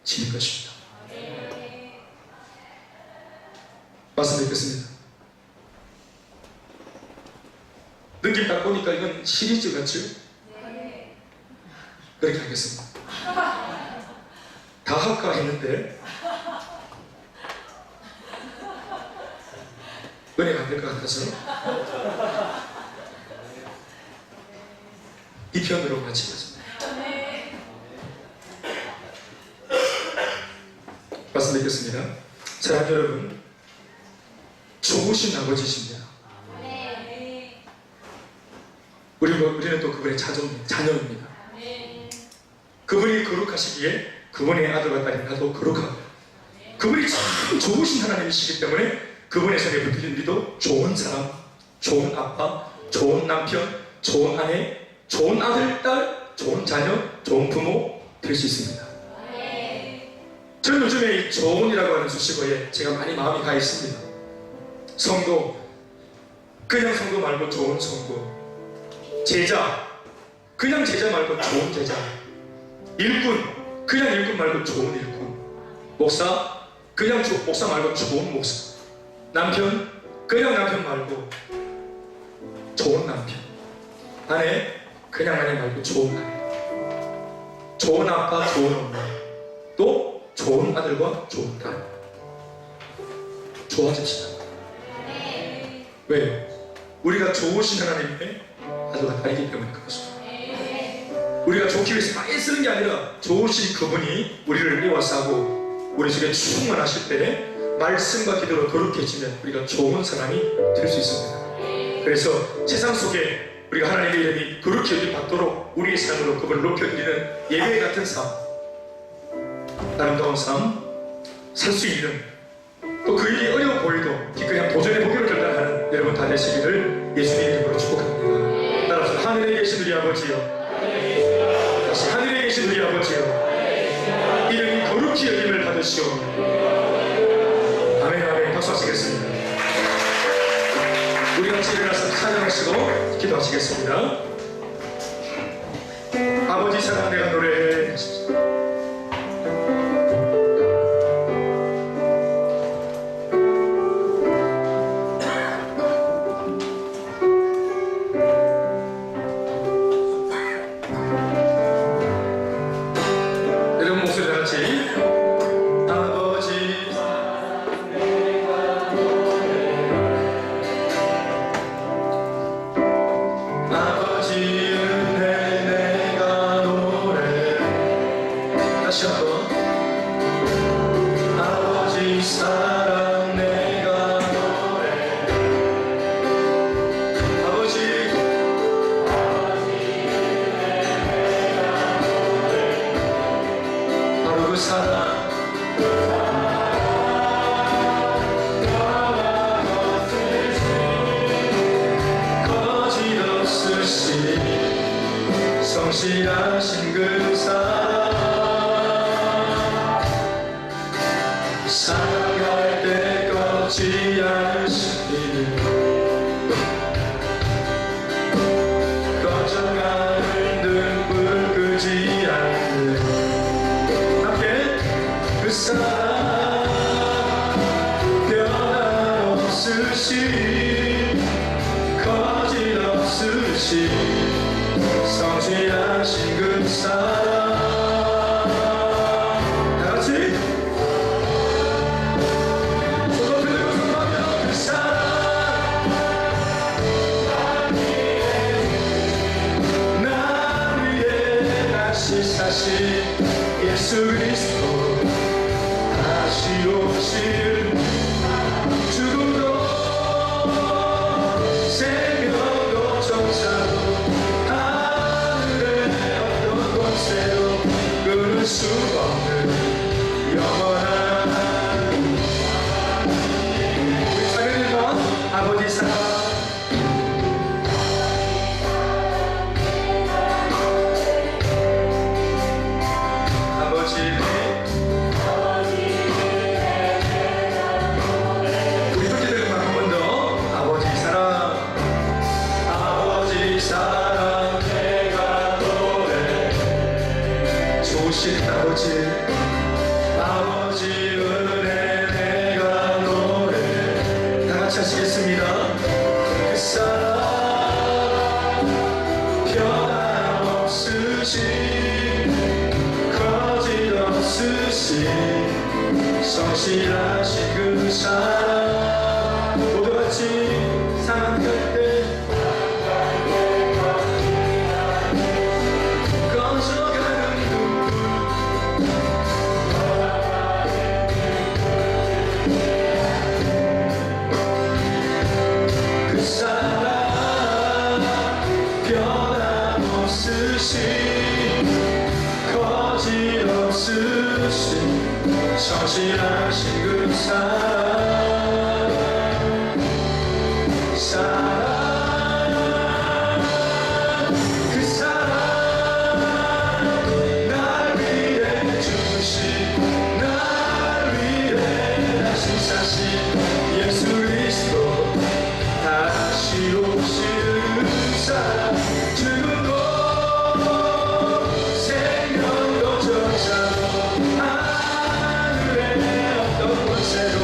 지는 것입니다. 말씀 듣겠습니다. 느낌 딱 보니까 이건 시리즈 같죠? 그렇게 하겠습니다. 다 할까 했는데 은혜가 안 될 것 같아서 이 편으로 마치겠습니다. 말씀드리겠습니다. 사랑하는 여러분, 좋으신 아버지십니다. 우리는 또 그분의 자녀입니다. 그분이 거룩하시기에 그분의 아들과 딸이 나도 거룩하고 그분이 참 좋으신 하나님이시기 때문에 그분의 손에 붙들린 우리도 좋은 사람, 좋은 아빠, 좋은 남편, 좋은 아내, 좋은 아들, 딸, 좋은 자녀, 좋은 부모 될 수 있습니다. 저는 요즘에 이 좋은이라고 하는 수식어에 제가 많이 마음이 가 있습니다. 성도, 그냥 성도 말고 좋은 성도, 제자, 그냥 제자 말고 좋은 제자, 일꾼, 그냥 일꾼 말고 좋은 일꾼, 목사, 그냥 목사 말고 좋은 목사, 남편, 그냥 남편 말고 좋은 남편, 아내, 그냥 아내 말고 좋은 아내, 좋은 아빠, 좋은 엄마, 또 좋은 아들과 좋은 딸. 좋아집시다. 왜요? 우리가 좋으신 하나님의 아들과 딸이기 때문에 그렇습니다. 우리가 좋기 위해서 많이 쓰는 게 아니라 좋으신 그분이 우리를 에워싸고 우리 속에 충만하실 때 말씀과 기도로 거룩해지면 우리가 좋은 사람이 될 수 있습니다. 그래서 세상 속에 우리가 하나님의 이름이 거룩히 여김받도록 우리의 삶으로 그분을 높여드리는 예배 같은 삶, 아름다운 삶 살 수 있는, 또 그 일이 어려워 보이도 기꺼이 도전해 보기로 결단하는 여러분 다 되시기를 예수님의 이름으로 축복합니다. 따라서 하늘에 계신 우리 아버지여, 다시 하늘에 계신 우리 아버지여, 이름이 거룩히 여김을 받으시오. 아멘. 아멘. 박수 하시겠습니다. 우리 같이 일어나서 찬양하시고 기도하시겠습니다. 아버지 사랑 내가 노래해 하십시오. 여러분 아버지 은혜 내가 노래. 다시 한번. 아버지 사랑 내가 노래. 아버지 바로 그 사랑 성실하신 그 사랑 살아갈 때 꺾지 않으시기를 꺼져가는 등불 끄지 않는 함께 그 사랑 변함없으신 거짓없으신 성실하신 그 사랑 다같이 손 높이 들고 선포하며 그 사랑 나 위에 다시 사신 예수 그리스도 다시 오실 죽음도 생명도 정사도 끊을 수 없는 영원한 우리 작은 일번 아버지 사랑 아버지 우리 그렇게 들고 한 번 더 아버지 사랑 아버지 사랑 좋으신 아버지 아버지 은혜 내가 노래 다같이 하시겠습니다. 그 사랑 변함없으신 거짓없으신 성실하신 그 사랑 모두 같이 사랑할 때 거짓없으신 성실하신 그 사랑 그 사랑 날 위해 주신 날 위해 다시 사신 예수 그리스도 다시 오실 사랑 죽음도 생명도 정사도 하늘의 어떤 권세도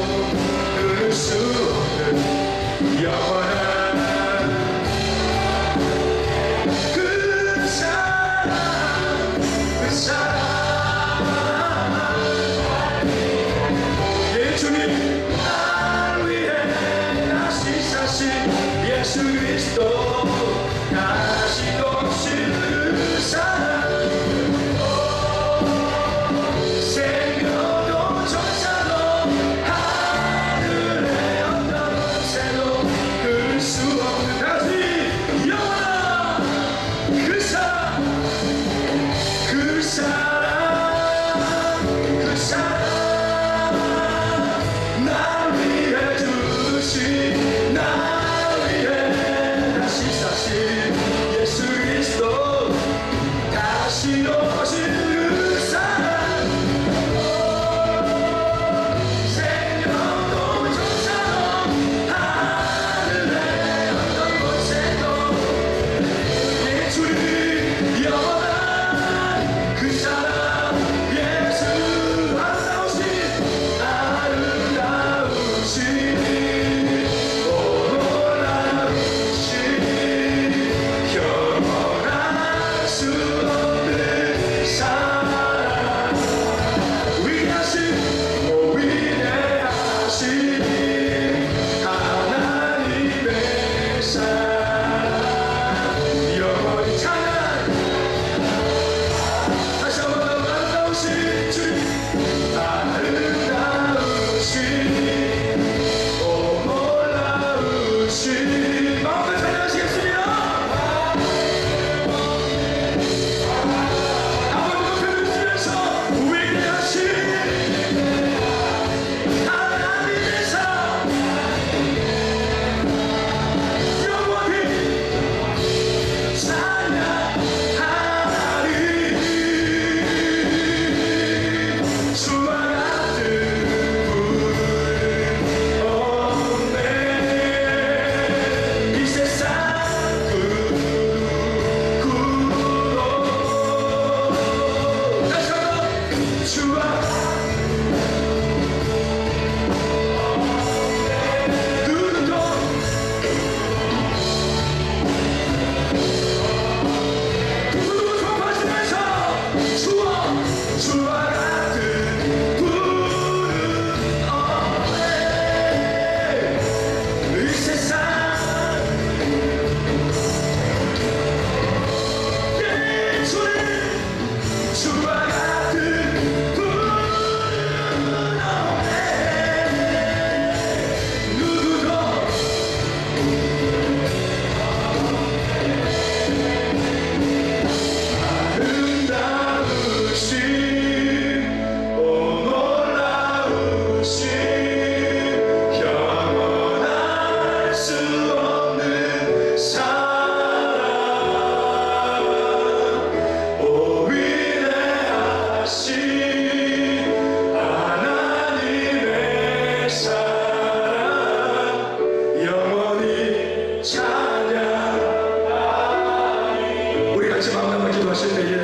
같이 마음 담아 기도하실 때에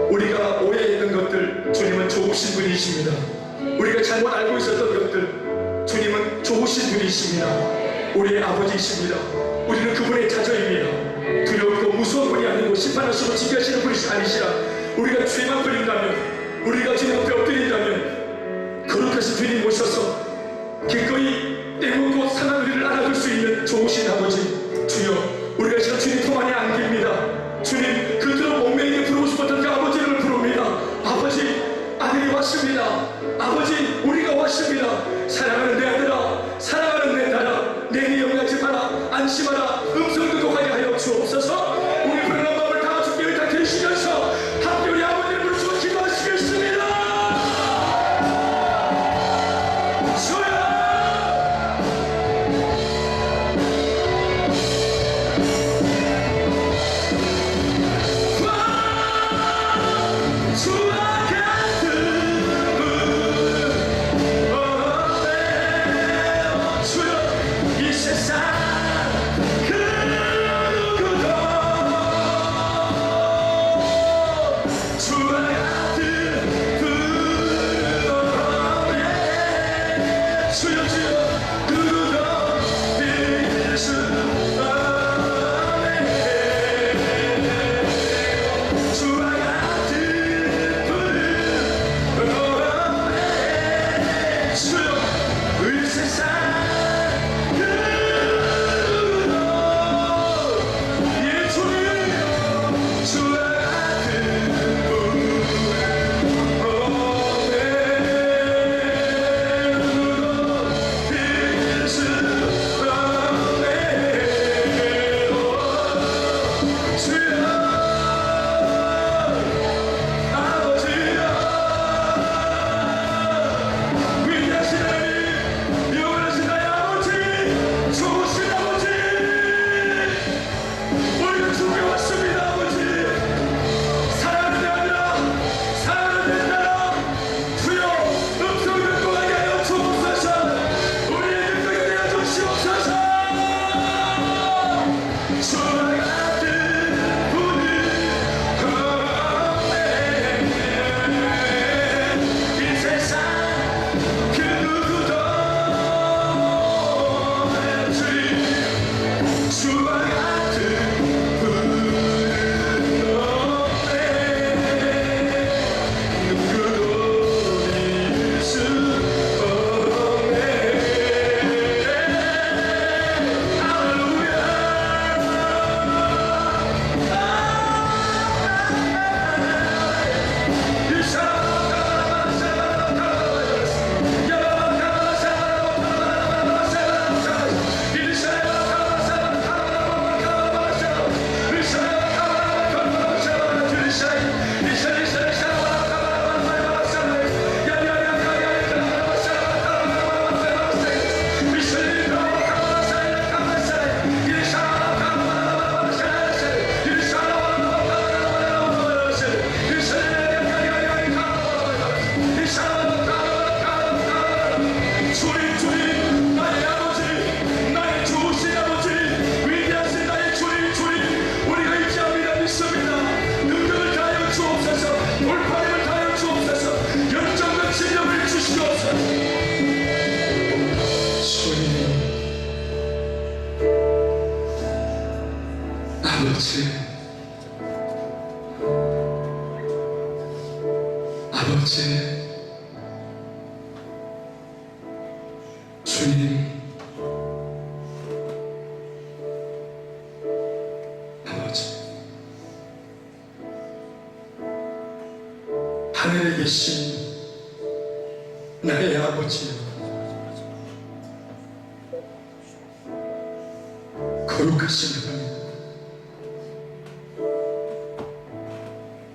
우리가 오해했던 것들 주님은 좋으신 분이십니다. 우리가 잘못 알고 있었던 것들 주님은 좋으신 분이십니다. 우리의 아버지이십니다. 우리는 그분의 자녀입니다. 두렵고 무서운 분이 아니고 심판하시고 징계하시는 분이 아니시라. 우리가 죄만 버린다면, 우리가 주님 앞에 엎드린다면 거룩하신 주님 모셔서 기꺼이 때묻고 상한 우리를 알아줄 수 있는 좋으신 아버지 주여, 우리가 지금 주님 품 안에 안깁니다. 주님, 그토록 목매이게 부르고 싶었던 그 아버지를 부릅니다. 아버지, 아들이 왔습니다. 아버지, 우리가 왔습니다. 사랑하는 내 아들아, 사랑하는 내 딸아, 내니 영하지 마라, 안심하라, 음성 듣고하게 하여 주옵소서. 우리 불안한 마음을 다 주께 의탁해 주시면서 함께 우리 아버지를 부르시고 기도하시겠습니다. 아버지, 주님, 아버지, 하늘에 계신 나의 아버지여, 거룩하신 하나님,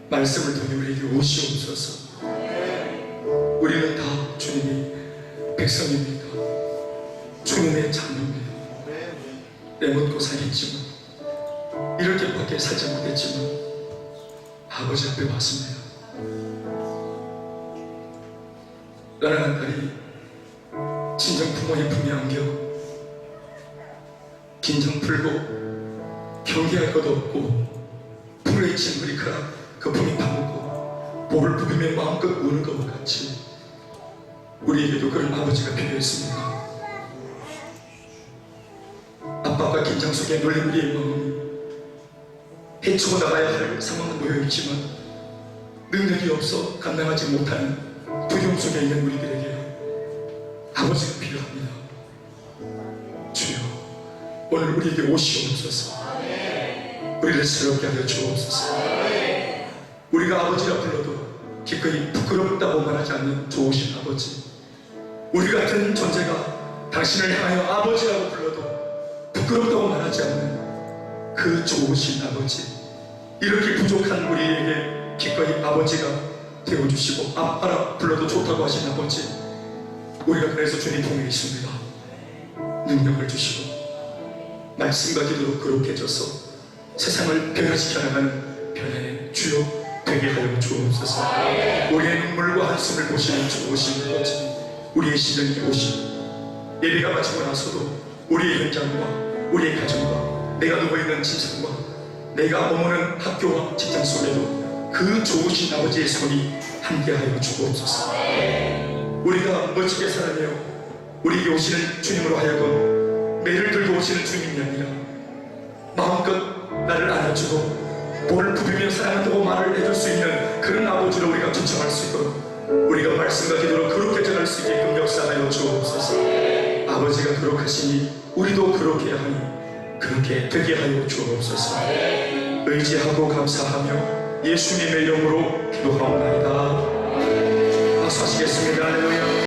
말씀을 통해 우리에게 오시옵소서. 우리는 다 주님의 백성입니다. 주님의 자녀입니다. 내 먹고 살겠지만, 이렇게밖에 살지 못했지만 아버지 앞에 왔습니다. 사랑하는 딸이 친정 부모의 품에 안겨 긴장 풀고 경계할 것도 없고 불의 펼친 머리카락 거품이 파묻고 볼을 부비며 마음껏 우는 것과 같이 우리에게도 그런 아버지가 필요했습니다. 압박과 긴장 속에 놀린 우리의 마음이 헤치고 나가야 할 상황은 놓여있지만 능력이 없어 감당하지 못하는 두려움 속에 있는 우리들에게 아버지가 필요합니다. 주여, 오늘 우리에게 오시옵소서. 우리를 새롭게 하여 주옵소서. 우리가 아버지라 불러도 기꺼이 부끄럽다고 말하지 않는 좋으신 아버지, 우리 같은 존재가 당신을 향하여 아버지라고 불러도 부끄럽다고 말하지 않는 그 좋으신 아버지, 이렇게 부족한 우리에게 기꺼이 아버지가 되어주시고 아빠라 불러도 좋다고 하신 아버지, 우리가 그래서 주님 품에 있습니다. 능력을 주시고 말씀과 기도로 거룩해져서 세상을 변화시켜 나가는 변화의 주요 되게 하여 주옵소서. 우리의 눈물과 한숨을 보시는 좋으신 아버지, 우리의 시련이 보시고 예배가 마치고 나서도 우리의 현장과 우리의 가정과 내가 누워있는 침상과 내가 머무는 학교와 직장 속에도 그 좋으신 아버지의 손이 함께하여 주옵소서. 우리가 멋지게 살아내어 우리에게 오시는 주님으로 하여금 매를 들고 오시는 주님이 아니라 마음껏 나를 안아주고 볼을 부비며 사랑한다고 말을 해줄 수 있는 그런 아버지로 우리가 초청할 수 있도록 우리가 말씀과 기도로 그렇게 전할 수 있게끔 역사하여 주옵소서. 아버지가 그렇하시니 우리도 그렇게 하니 그렇게 되게 하여 주옵소서. 의지하고 감사하며 예수님의 이름으로 기도하옵나이다. 박수하시겠습니다. 할렐루야.